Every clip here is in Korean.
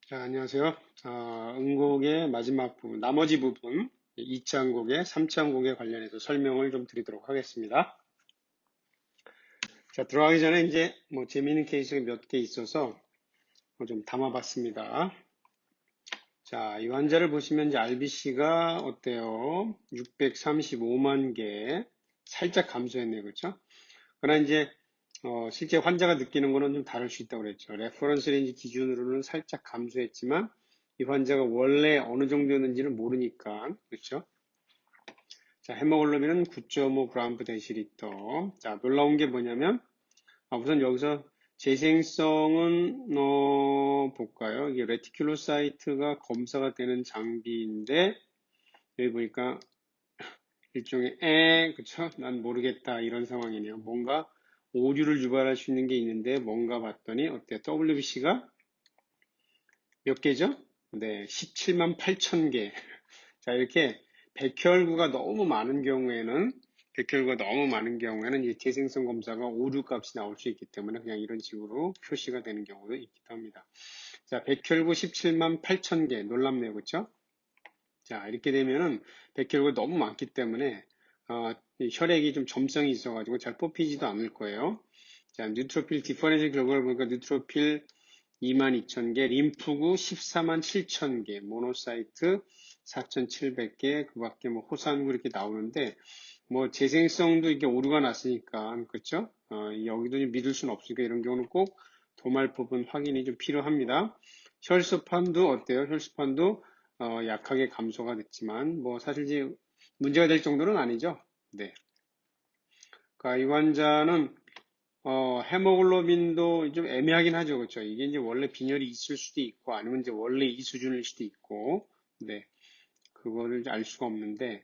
자, 안녕하세요. 응곡의 마지막 부분, 나머지 부분, 2차 응곡의 3차 응곡에 관련해서 설명을 좀 드리도록 하겠습니다. 자, 들어가기 전에 이제 뭐 재미있는 케이스가 몇 개 있어서 좀 담아봤습니다. 자, 이 환자를 보시면 이제 RBC가 어때요? 635만 개, 살짝 감소했네요. 그렇죠? 그러나 이제 실제 환자가 느끼는 거는 좀 다를 수 있다고 그랬죠. 레퍼런스 레인지 기준으로는 살짝 감소했지만 이 환자가 원래 어느 정도였는지는 모르니까 그렇죠. 자, 헤모글로빈은 9.5g 데시리터. 자, 놀라운 게 뭐냐면 우선 여기서 재생성은 볼까요? 이게 레티큘로사이트가 검사가 되는 장비인데 여기 보니까 일종의 그쵸? 난 모르겠다 이런 상황이네요. 뭔가 오류를 유발할 수 있는 게 있는데 뭔가 봤더니 어때요? WBC가 몇 개죠? 네, 17만 8천 개. 자, 이렇게 백혈구가 너무 많은 경우에는 이 재생성 검사가 오류 값이 나올 수 있기 때문에 그냥 이런 식으로 표시가 되는 경우도 있기도 합니다. 자, 백혈구 17만 8천 개 놀랍네요. 그렇죠? 자, 이렇게 되면은 백혈구가 너무 많기 때문에 이 혈액이 좀 점성이 있어가지고 잘 뽑히지도 않을 거예요. 자, 뉴트로필 디퍼런셜 결과를 보니까 뉴트로필 22,000개, 림프구 14만 7천 개, 모노사이트 4,700개, 그 밖에 뭐 호산구 이렇게 나오는데, 뭐 재생성도 이게 오류가 났으니까, 그렇죠? 여기도 믿을 수는 없으니까 이런 경우는 꼭 도말 부분 확인이 좀 필요합니다. 혈소판도 어때요? 혈소판도 약하게 감소가 됐지만, 뭐 사실 이제 문제가 될 정도는 아니죠. 네. 그러니까 이 환자는 헤모글로빈도 좀 애매하긴 하죠. 그렇죠? 이게 이제 원래 빈혈이 있을 수도 있고, 아니면 이제 원래 이 수준일 수도 있고, 네. 그거를 알 수가 없는데,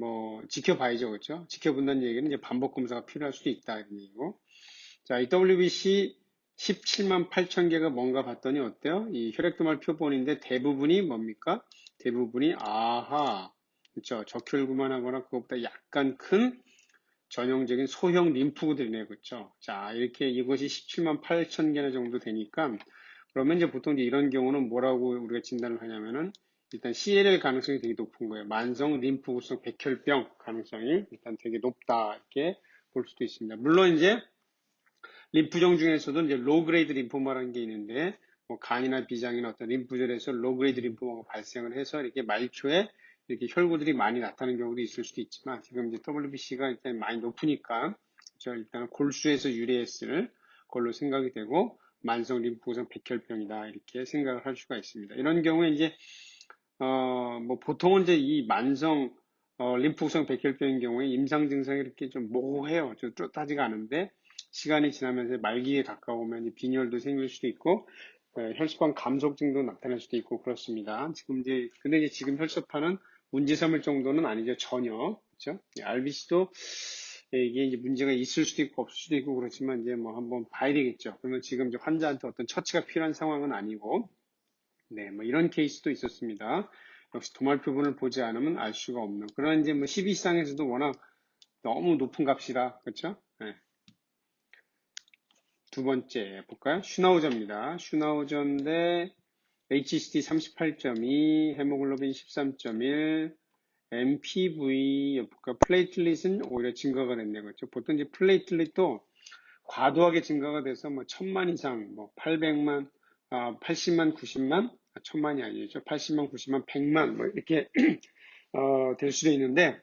뭐, 지켜봐야죠. 그렇죠? 지켜본다는 얘기는 이제 반복 검사가 필요할 수도 있다. 이런 얘기고. 자, 이 WBC 17만 8천 개가 뭔가 봤더니 어때요? 이 혈액도말 표본인데 대부분이 뭡니까? 대부분이, 그렇죠? 적혈구만 하거나 그것보다 약간 큰 전형적인 소형 림프구들이네요. 그렇죠? 자, 이렇게 이것이 17만 8천 개나 정도 되니까 그러면 이제 보통 이제 이런 경우는 뭐라고 우리가 진단을 하냐면은 일단 CLL 가능성이 되게 높은 거예요. 만성 림프구성 백혈병 가능성이 일단 되게 높다 이렇게 볼 수도 있습니다. 물론 이제 림프종 중에서도 이제 로그레이드 림포마라는 게 있는데 뭐 간이나 비장이나 어떤 림프절에서 로그레이드 림포마가 발생을 해서 이렇게 말초에 이렇게 혈구들이 많이 나타나는 경우도 있을 수도 있지만 지금 이제 WBC가 일단 많이 높으니까 저 일단 골수에서 유래했을 걸로 생각이 되고 만성 림프구성 백혈병이다 이렇게 생각을 할 수가 있습니다. 이런 경우에 이제 뭐 보통은 이제 이 만성 림프구성 백혈병인 경우에 임상 증상이 이렇게 좀 모호해요. 좀 뚜렷하지가 않은데 시간이 지나면서 말기에 가까우면 빈혈도 생길 수도 있고 혈소판 감소증도 나타날 수도 있고 그렇습니다. 근데 이제 지금 혈소판은 문제 삼을 정도는 아니죠. 전혀. 그렇죠? RBC도 이게 이제 문제가 있을 수도 있고 없을 수도 있고 그렇지만 이제 뭐 한번 봐야 되겠죠. 그러면 지금 이제 환자한테 어떤 처치가 필요한 상황은 아니고 네, 뭐 이런 케이스도 있었습니다. 역시 도말 표본을 보지 않으면 알 수가 없는. 그런 이제 뭐 12 이상에서도 워낙 너무 높은 값이라, 그렇죠? 네. 두 번째 볼까요? 슈나우저입니다. 슈나우저인데 HCT 38.2, 헤모글로빈 13.1, MPV 볼까? 플레이틀릿은 오히려 증가가 됐네요. 그렇죠? 보통 이제 플레이틀릿도 과도하게 증가가 돼서 뭐 1000만 이상, 뭐 800만, 80만, 90만, 1000만이 아니죠. 80만, 90만, 100만 뭐 이렇게 될 수도 있는데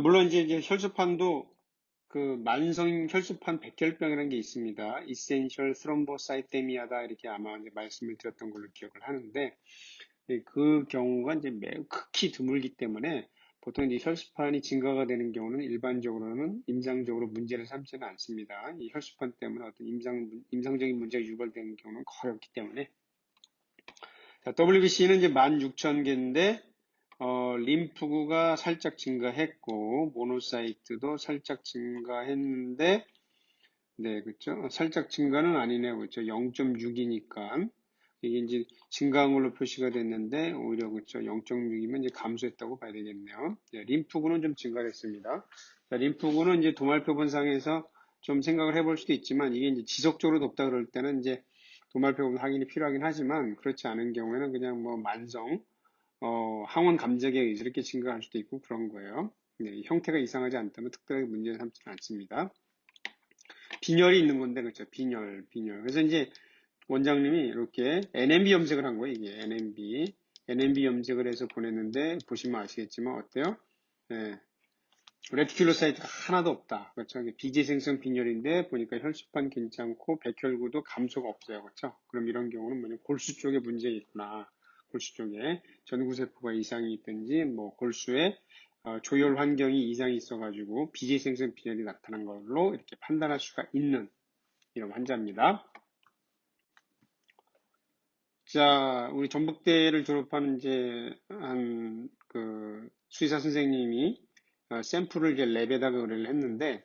물론 이제 혈소판도 그 만성 혈소판 백혈병이라는 게 있습니다. 이센셜 스롬보사이테미아다 이렇게 아마 이제 말씀을 드렸던 걸로 기억을 하는데 그 경우가 이제 매우 극히 드물기 때문에 보통 이제 혈소판이 증가가 되는 경우는 일반적으로는 임상적으로 문제를 삼지는 않습니다. 이 혈소판 때문에 어떤 임상적인 문제가 유발되는 경우는 거의 없기 때문에. 자, WBC는 이제 16,000개인데, 림프구가 살짝 증가했고, 모노사이트도 살짝 증가했는데, 네, 그렇죠. 살짝 증가는 아니네요. 그렇죠. 0.6이니까. 이게 이제 증가한 걸로 표시가 됐는데 오히려 그렇죠. 0.6이면 이제 감소했다고 봐야 되겠네요. 네, 림프구는 좀 증가했습니다. 자, 림프구는 이제 도말표본상에서 좀 생각을 해볼 수도 있지만 이게 이제 지속적으로 높다 그럴 때는 이제 도말표 확인이 필요하긴 하지만 그렇지 않은 경우에는 그냥 뭐 만성 항원 감정에 의지를 이렇게 증가할 수도 있고 그런 거예요. 네, 형태가 이상하지 않다면 특별하게 문제는 삼지는 않습니다. 빈혈이 있는 건데 그렇죠. 빈혈. 그래서 이제 원장님이 이렇게 NMB 염색을 한 거예요. 이게 NMB 염색을 해서 보냈는데 보시면 아시겠지만 어때요? 네, 레티큘로사이트가 하나도 없다. 그렇죠. 비재생성 빈혈인데 보니까 혈소판 괜찮고 백혈구도 감소가 없어요. 그렇죠. 그럼 이런 경우는 뭐냐 골수 쪽에 문제가 있구나. 골수 쪽에 전구세포가 이상이 있든지 뭐 골수에 조혈 환경이 이상이 있어가지고 비재생성 빈혈이 나타난 걸로 이렇게 판단할 수가 있는 이런 환자입니다. 자, 우리 전북대를 졸업한 이제 그 수의사 선생님이 샘플을 이제 랩에다가 의뢰를 했는데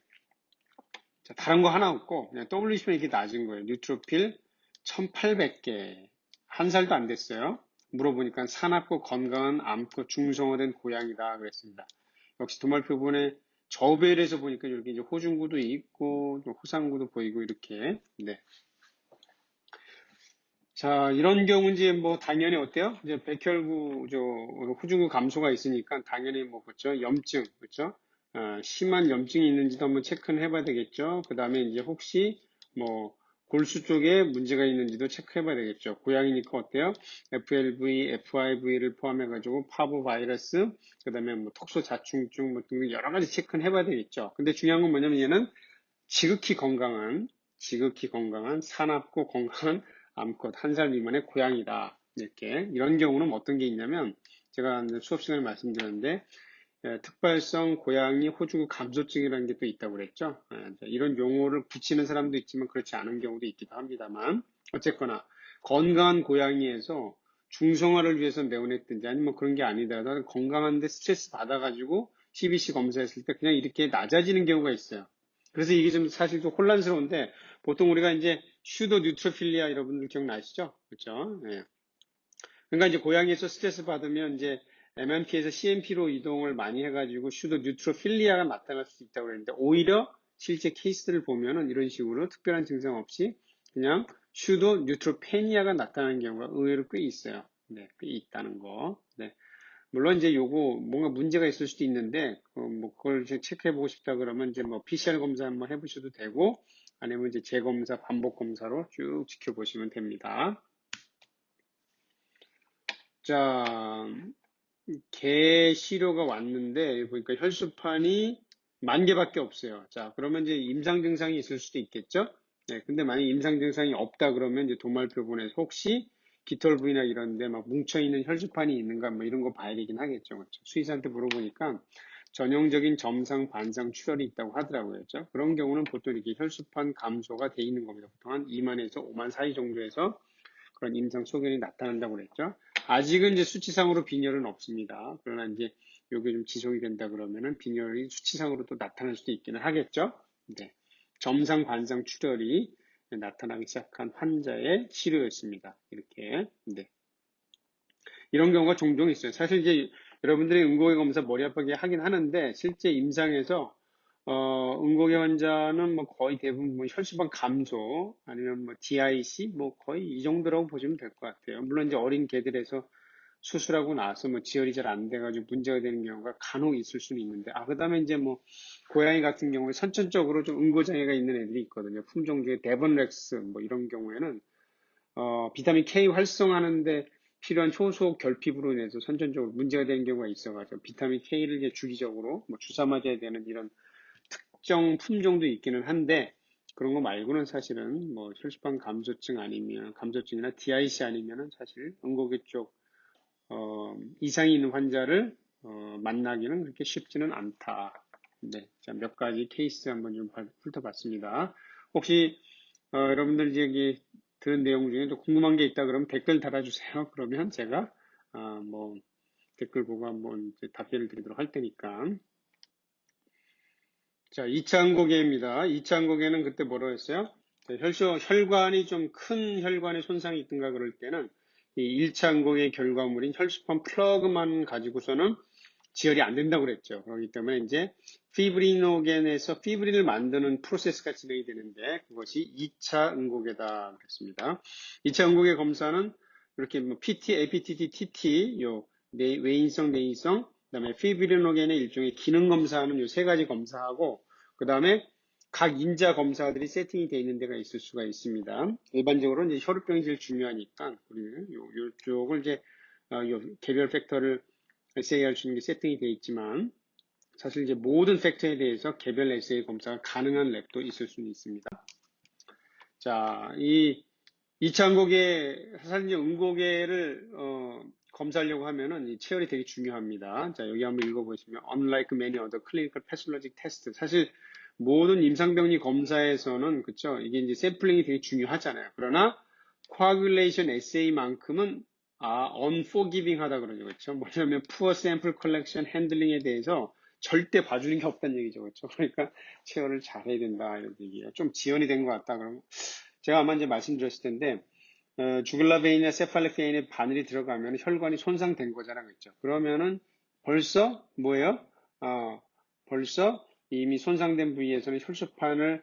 자, 다른 거 하나 없고 그냥 WCP는 이렇게 낮은 거예요. 뉴트로필 1800개. 한 살도 안 됐어요. 물어보니까 사납고 건강한 암컷 중성화된 고양이다 그랬습니다. 역시 도말표본에 저배율에서 보니까 이렇게 이제 호중구도 있고 호상구도 보이고 이렇게 네. 자, 이런 경우 이제 뭐 당연히 어때요? 이제 백혈구, 후중구 감소가 있으니까 당연히 뭐 그렇죠? 염증, 그렇죠? 심한 염증이 있는지도 한번 체크는 해봐야 되겠죠. 그 다음에 이제 혹시 뭐 골수 쪽에 문제가 있는지도 체크해봐야 되겠죠. 고양이니까 어때요? FLV, FIV를 포함해가지고 파보 바이러스, 그 다음에 뭐 톡소 자충증 뭐 등 여러 가지 체크는 해봐야 되겠죠. 근데 중요한 건 뭐냐면 얘는 지극히 건강한 사납고 건강한 암컷 한 살 미만의 고양이다. 이렇게 이런 경우는 어떤 게 있냐면 제가 수업 시간에 말씀드렸는데 특발성 고양이 호주구 감소증이라는 게 또 있다고 그랬죠. 이런 용어를 붙이는 사람도 있지만 그렇지 않은 경우도 있기도 합니다만 어쨌거나 건강한 고양이에서 중성화를 위해서 내보냈든지 아니면 그런 게 아니더라도 건강한데 스트레스 받아가지고 CBC 검사했을 때 그냥 이렇게 낮아지는 경우가 있어요. 그래서 이게 좀 사실 좀 혼란스러운데 보통 우리가 이제 슈도 뉴트로필리아 여러분들 기억나시죠? 그렇죠? 네. 그러니까 이제 고양이에서 스트레스 받으면 이제 MMP에서 CMP로 이동을 많이 해가지고 슈도 뉴트로필리아가 나타날 수 있다고 그랬는데 오히려 실제 케이스를 보면은 이런 식으로 특별한 증상 없이 그냥 슈도 뉴트로페니아가 나타나는 경우가 의외로 꽤 있어요. 네, 꽤 있다는 거. 네. 물론 이제 요거 뭔가 문제가 있을 수도 있는데 뭐 그걸 이제 체크해 보고 싶다 그러면 이제 뭐 PCR 검사 한번 해보셔도 되고 아니면 이제 재검사 반복 검사로 쭉 지켜보시면 됩니다. 자, 개 시료가 왔는데 보니까 혈소판이 10,000개밖에 없어요. 자, 그러면 이제 임상 증상이 있을 수도 있겠죠? 네, 근데 만약 임상 증상이 없다 그러면 이제 도말표본에서 혹시 깃털 부위나 이런데 막 뭉쳐있는 혈소판이 있는가 뭐 이런 거 봐야 되긴 하겠죠. 그렇죠? 수의사한테 물어보니까 전형적인 점상, 반상 출혈이 있다고 하더라고요. 그렇죠? 그런 경우는 보통 이렇게 혈소판 감소가 돼 있는 겁니다. 보통 한 2만에서 5만 사이 정도에서 그런 임상 소견이 나타난다고 그랬죠. 아직은 이제 수치상으로 빈혈은 없습니다. 그러나 이제 이게 좀 지속이 된다 그러면은 빈혈이 수치상으로 또 나타날 수도 있기는 하겠죠. 네. 점상, 반상 출혈이 나타나기 시작한 환자의 치료였습니다. 이렇게. 네. 이런 경우가 종종 있어요. 사실 이제 여러분들이 응고개 검사 머리 아프게 하긴 하는데 실제 임상에서 응고개 환자는 뭐 거의 대부분 뭐 혈소판 감소 아니면 뭐 DIC 뭐 거의 이 정도라고 보시면 될 것 같아요. 물론 이제 어린 개들에서 수술하고 나서 뭐 지혈이 잘 안 돼가지고 문제가 되는 경우가 간혹 있을 수는 있는데 그다음에 이제 뭐 고양이 같은 경우에 선천적으로 좀 응고장애가 있는 애들이 있거든요. 품종 중에 데번렉스 뭐 이런 경우에는 비타민 K 활성화하는데 필요한 효소 결핍으로 인해서 선천적으로 문제가 되는 경우가 있어가지고 비타민 K를 이제 주기적으로 뭐 주사 맞아야 되는 이런 특정 품종도 있기는 한데 그런 거 말고는 사실은 뭐 혈소판 감소증 아니면 감소증이나 DIC 아니면은 사실 응고개 쪽 이상이 있는 환자를 만나기는 그렇게 쉽지는 않다. 네, 자, 몇 가지 케이스 한번 좀 훑어봤습니다. 혹시 여러분들 여기 들은 내용 중에 또 궁금한 게 있다 그러면 댓글 달아주세요. 그러면 제가 뭐 댓글 보고 한번 이제 답변을 드리도록 할 테니까. 자, 2차 항고개입니다. 2차 항고개는 그때 뭐라고 했어요? 혈관이 좀 큰 혈관에 손상이 있든가 그럴 때는 이 1차 항고개 결과물인 혈소판 플러그만 가지고서는 지혈이 안 된다고 그랬죠. 그렇기 때문에 이제 피브리노겐에서 피브린을 만드는 프로세스가 진행이 되는데 그것이 2차 응고계다 그랬습니다. 2차 응고계 검사는 이렇게 뭐 PT, APTT, TT, 요 외인성, 내인성, 그다음에 피브리노겐의 일종의 기능 검사하는 요 세 가지 검사하고 그다음에 각 인자 검사들이 세팅이 되어 있는 데가 있을 수가 있습니다. 일반적으로 이제 혈우병이 제일 중요하니까 우리는 요쪽을 이제 요 개별 팩터를 SAR 할 수 있는 게 세팅이 되어 있지만 사실 이제 모든 팩터에 대해서 개별 SA 검사가 가능한 랩도 있을 수는 있습니다. 자, 이 2차 응고계, 사실 이제 응고계를 검사하려고 하면은 이 체열이 되게 중요합니다. 자, 여기 한번 읽어보시면 unlike many other clinical pathologic tests 사실 모든 임상병리 검사에서는 그쵸 이게 이제 샘플링이 되게 중요하잖아요. 그러나 coagulation assay만큼은 unforgiving 하다 그러죠. 그렇죠? 뭐냐면 poor sample collection handling에 대해서 절대 봐주는 게 없다는 얘기죠. 그렇죠? 그러니까 체열을 잘해야 된다 이런 얘기예요. 좀 지연이 된 것 같다 그러면 제가 아마 이제 말씀드렸을 텐데 주글라 베인이나 세팔릭 베인에 바늘이 들어가면 혈관이 손상된 거잖아요. 그렇죠? 그러면은 벌써 뭐예요? 벌써 이미 손상된 부위에서는 혈소판을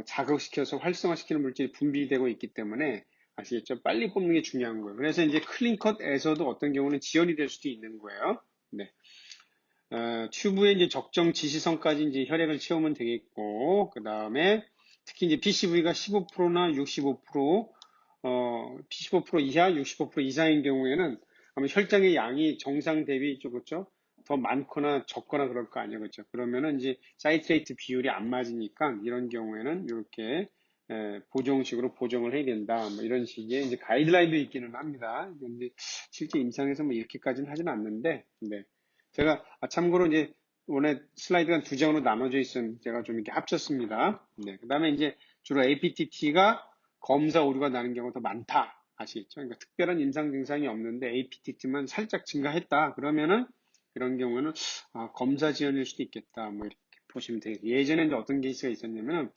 자극시켜서 활성화시키는 물질이 분비되고 있기 때문에 아시겠죠? 빨리 뽑는 게 중요한 거예요. 그래서 이제 클린컷에서도 어떤 경우는 지연이 될 수도 있는 거예요. 네. 튜브에 이제 적정 지시선까지 이제 혈액을 채우면 되겠고, 그 다음에 특히 이제 PCV가 15%나 65%, 15% 이하, 65% 이상인 경우에는 아마 혈장의 양이 정상 대비 그렇죠? 더 많거나 적거나 그럴 거 아니에요, 그렇죠? 그러면은 이제 사이트레이트 비율이 안 맞으니까 이런 경우에는 이렇게 보정식으로 보정을 해야 된다, 뭐 이런 식의 이제 가이드라인도 있기는 합니다. 근데 실제 임상에서 뭐 이렇게까지는 하진 않는데, 네. 제가 참고로 이제 원래 슬라이드가 두 장으로 나눠져 있었는데 제가 좀 이렇게 합쳤습니다. 네, 그 다음에 이제 주로 APTT가 검사 오류가 나는 경우가 더 많다. 아시겠죠? 그러니까 특별한 임상 증상이 없는데 APTT만 살짝 증가했다. 그러면은 이런 경우는 검사 지연일 수도 있겠다. 뭐 이렇게 보시면 되겠죠. 예전에 이제 어떤 케이스가 있었냐면은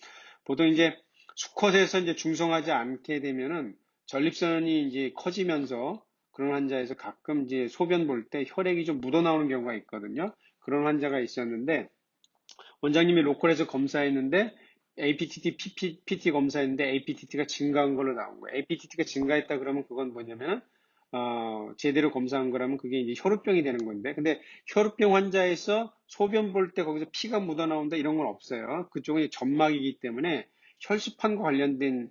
보통 이제 수컷에서 이제 중성하지 않게 되면은 전립선이 이제 커지면서 그런 환자에서 가끔 이제 소변 볼 때 혈액이 좀 묻어나오는 경우가 있거든요. 그런 환자가 있었는데 원장님이 로컬에서 검사했는데 APTT, PT 검사했는데 APTT가 증가한 걸로 나온 거예요. APTT가 증가했다 그러면 그건 뭐냐면 제대로 검사한 거라면 그게 이제 혈우병이 되는 건데 근데 혈우병 환자에서 소변 볼 때 거기서 피가 묻어나온다 이런 건 없어요. 그쪽은 점막이기 때문에 혈수판과 관련된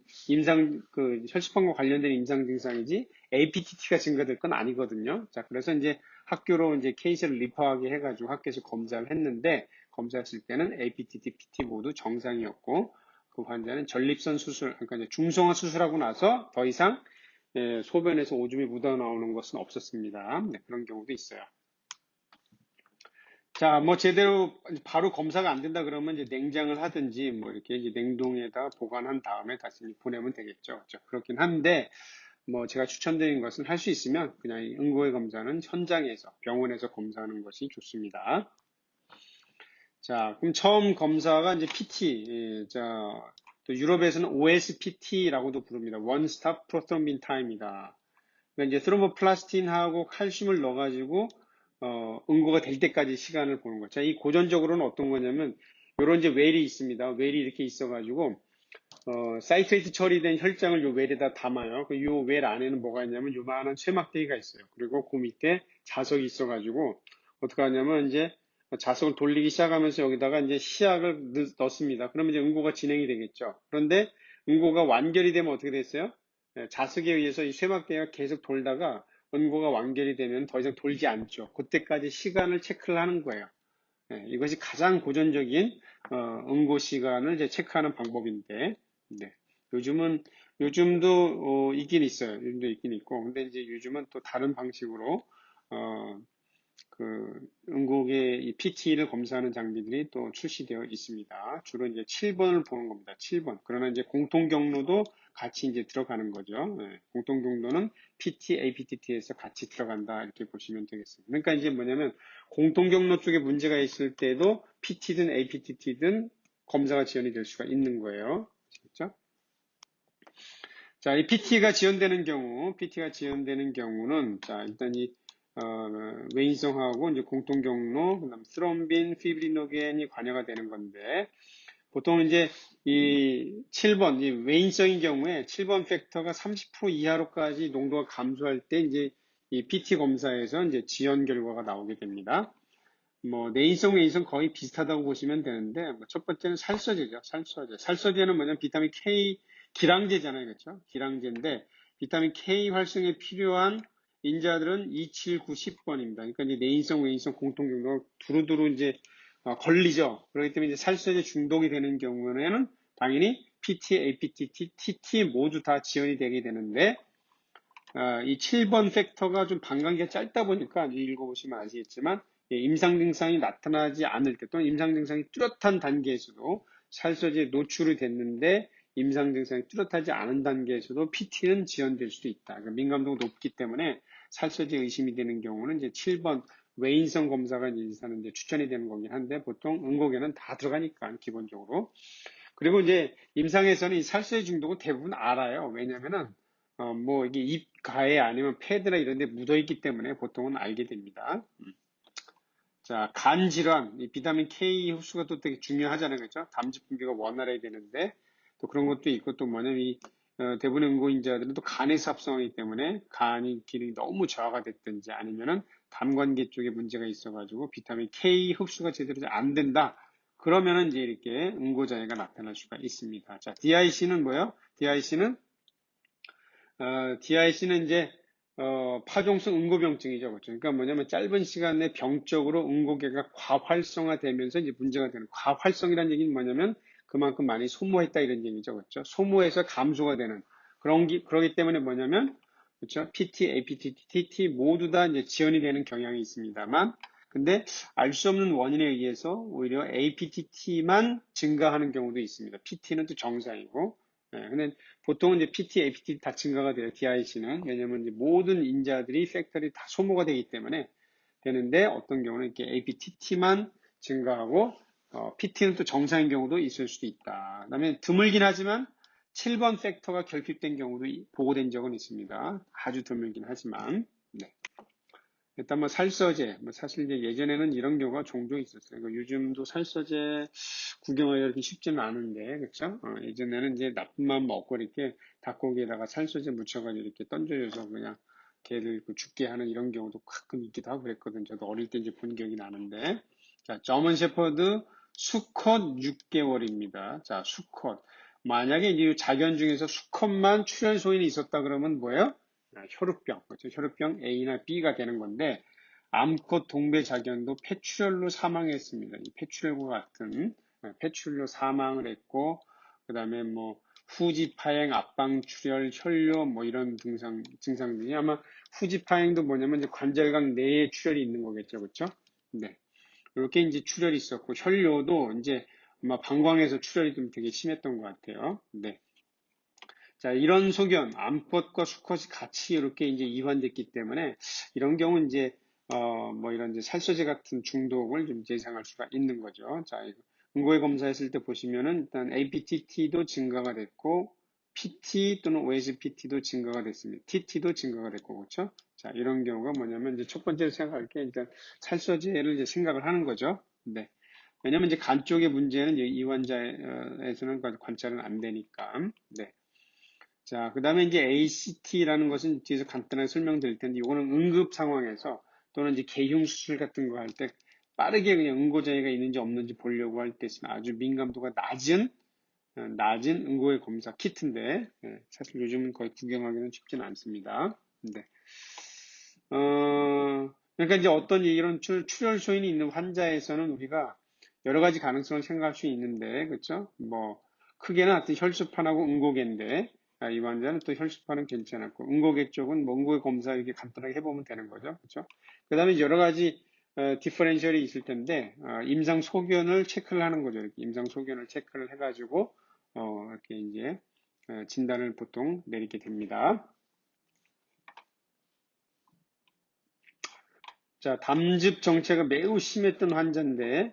혈수판과 관련된 임상 증상이지 APTT가 증가될 건 아니거든요. 자, 그래서 이제 학교로 이제 케이스를 리퍼하게 해가지고 학교에서 검사를 했는데 검사했을 때는 APTT, PT 모두 정상이었고 그 환자는 전립선 수술, 그러니까 이제 중성화 수술하고 나서 더 이상 소변에서 오줌이 묻어나오는 것은 없었습니다. 네, 그런 경우도 있어요. 자, 뭐 제대로 바로 검사가 안 된다 그러면 이제 냉장을 하든지 뭐 이렇게 이제 냉동에다 보관한 다음에 다시 보내면 되겠죠. 그렇죠? 그렇긴 한데 뭐 제가 추천드린 것은 할 수 있으면 그냥 응고의 검사는 현장에서 병원에서 검사하는 것이 좋습니다. 자, 그럼 처음 검사가 이제 PT, 또 유럽에서는 OSPT라고도 부릅니다. One Stop Prothrombin Time이다. 그러니까 이제 스트롬보플라스틴하고 칼슘을 넣어가지고 응고가 될 때까지 시간을 보는 거죠. 이 고전적으로는 어떤 거냐면 요런 이제 웰이 있습니다. 웰이 이렇게 있어가지고 사이트레이트 처리된 혈장을 요 웰에다 담아요. 요 웰 안에는 뭐가 있냐면 요만한 쇠막대기가 있어요. 그리고 그 밑에 자석이 있어가지고 어떻게 하냐면 이제 자석을 돌리기 시작하면서 여기다가 이제 시약을 넣습니다. 그러면 이제 응고가 진행이 되겠죠. 그런데 응고가 완결이 되면 어떻게 됐어요? 자석에 의해서 이 쇠막대기가 계속 돌다가 응고가 완결이 되면 더 이상 돌지 않죠. 그때까지 시간을 체크를 하는 거예요. 이것이 가장 고전적인 응고 시간을 이제 체크하는 방법인데, 네. 요즘도 있긴 있어요. 요즘도 있긴 있고, 근데 이제 요즘은 또 다른 방식으로 응고의 이 PT를 검사하는 장비들이 또 출시되어 있습니다. 주로 이제 7번을 보는 겁니다. 7번. 그러나 이제 공통 경로도 같이 이제 들어가는 거죠. 공통 경로는 PT, APTT에서 같이 들어간다. 이렇게 보시면 되겠습니다. 그러니까 이제 뭐냐면 공통 경로 쪽에 문제가 있을 때도 PT든 APTT든 검사가 지연이 될 수가 있는 거예요. 그렇죠? 자, 이 PT가 지연되는 경우는 자, 일단 이 외인성하고 이제 공통 경로, 그다음 스롬빈, 피브리노겐이 관여가 되는 건데, 보통 이제 이 7번, 이 외인성인 경우에 7번 팩터가 30% 이하로까지 농도가 감소할 때 이제 이 PT 검사에서 이제 지연 결과가 나오게 됩니다. 뭐 내인성, 외인성 거의 비슷하다고 보시면 되는데, 뭐첫 번째는 살서제죠. 살서제. 살서제는 뭐냐면 비타민 K 기량제잖아요, 그렇죠? 기량제인데 비타민 K 활성에 필요한 인자들은 2, 7, 9, 10번입니다. 그러니까 이제 내인성, 외인성 공통 경로가 두루두루 이제 걸리죠. 그렇기 때문에 이제 살서제 중독이 되는 경우에는 당연히 PT, APT, TT 모두 다 지연이 되게 되는데, 이 7번 팩터가 좀 반감기가 짧다 보니까 읽어보시면 아시겠지만, 임상 증상이 나타나지 않을 때 또는 임상 증상이 뚜렷한 단계에서도 살서제에 노출이 됐는데 임상 증상이 뚜렷하지 않은 단계에서도 PT는 지연될 수도 있다. 그러니까 민감도가 높기 때문에 살서제 의심이 되는 경우는 이제 7번 외인성 검사가 이제 추천이 되는 거긴 한데 보통 응고에는 다 들어가니까 기본적으로. 그리고 이제 임상에서는 이 살서제 중독은 대부분 알아요. 왜냐면은 뭐 이게 입 가에 아니면 패드나 이런 데 묻어 있기 때문에 보통은 알게 됩니다. 자, 간 질환, 이 비타민 K 흡수가 또 되게 중요하잖아요. 그렇죠? 담즙 분비가 원활해야 되는데 또 그런 것도 있고 또 뭐냐면 이 대부분의 응고인자들은 또 간에서 합성하기 때문에 간이 기능이 너무 저하가 됐든지 아니면은 담관계 쪽에 문제가 있어가지고 비타민 K 흡수가 제대로 안 된다. 그러면은 이제 이렇게 응고장애가 나타날 수가 있습니다. 자, DIC는 뭐예요? DIC는 이제 파종성 응고병증이죠. 그렇죠? 그러니까 뭐냐면 짧은 시간에 병적으로 응고개가 과활성화되면서 이제 문제가 되는 과활성이라는 얘기는 뭐냐면 그만큼 많이 소모했다 이런 얘기죠. 그렇죠? 소모해서 감소가 되는 그러기 때문에 뭐냐면 그렇죠? PT, APT, TT 모두 다 이제 지연이 되는 경향이 있습니다만 근데 알 수 없는 원인에 의해서 오히려 APTT만 증가하는 경우도 있습니다. PT는 또 정상이고 근데 보통은 이제 PT, APT 다 증가가 돼요. DIC는. 왜냐면 이제 모든 인자들이 팩터리 다 소모가 되기 때문에 되는데 어떤 경우는 이렇게 APTT만 증가하고 PT는 또 정상인 경우도 있을 수도 있다. 그다음에 드물긴 하지만 7번 팩터가 결핍된 경우도 보고된 적은 있습니다. 아주 드물긴 하지만. 네. 일단 뭐 살서제, 뭐 사실 이제 예전에는 이런 경우가 종종 있었어요. 요즘도 살서제 구경하기가 이렇게 쉽지는 않은데, 그쵸? 예전에는 이제 나쁜 마음 먹고 이렇게 닭고기에다가 살소재 묻혀가지고 이렇게 던져줘서 그냥 걔를 죽게 하는 이런 경우도 가끔 있기도 하고 그랬거든요. 저도 어릴 때 이제 본 기억이 나는데. 자, 저먼 셰퍼드 수컷 6개월입니다. 자, 수컷. 만약에 이 자견 중에서 수컷만 출혈 소인이 있었다 그러면 뭐예요? 혈우병. 그렇죠? 혈우병 A나 B가 되는 건데, 암컷 동배자견도 폐출혈로 사망했습니다. 이 폐출혈과 같은 폐출로 사망을 했고, 그 다음에 뭐, 후지파행, 압방출혈, 혈뇨, 뭐 이런 증상들이 아마 후지파행도 뭐냐면 이제 관절각 내에 출혈이 있는 거겠죠. 그쵸? 네. 이렇게 이제 출혈이 있었고, 혈뇨도 이제 아마 방광에서 출혈이 좀 되게 심했던 것 같아요. 네. 자, 이런 소견, 암컷과 수컷이 같이 이렇게 이제 이완됐기 때문에 이런 경우는 이제 뭐 이런 이제 살소제 같은 중독을 좀 예상할 수가 있는 거죠. 자, 응고에 검사했을 때 보시면은 일단 APTT도 증가가 됐고 PT 또는 OSPT도 증가가 됐습니다. TT도 증가가 됐고 그렇죠? 자, 이런 경우가 뭐냐면 이제 첫 번째로 생각할 게 일단 살소제를 이제 생각을 하는 거죠. 네. 왜냐면 이제 간 쪽의 문제는 이 환자에서는 관찰은 안 되니까. 네. 자, 그 다음에 이제 ACT라는 것은 뒤에서 간단하게 설명드릴 텐데, 이거는 응급 상황에서 또는 이제 개흉 수술 같은 거 할 때 빠르게 그냥 응고장애가 있는지 없는지 보려고 할 때 쓰는 아주 민감도가 낮은 응고의 검사 키트인데, 사실 요즘은 거의 구경하기는 쉽지는 않습니다. 네. 그러니까 이제 어떤 이런 출혈 소인이 있는 환자에서는 우리가 여러 가지 가능성을 생각할 수 있는데, 그렇죠? 뭐 크게는 하여튼 혈수판하고 응고개인데, 이 환자는 또 혈수판은 괜찮았고, 응고개 쪽은 뭐 응고개 검사 이렇게 간단하게 해보면 되는 거죠, 그렇죠? 그 다음에 여러 가지 디퍼렌셜이 있을 텐데, 임상 소견을 체크를 하는 거죠. 이렇게 임상 소견을 체크를 해가지고 이렇게 이제 진단을 보통 내리게 됩니다. 자, 담즙 정체가 매우 심했던 환자인데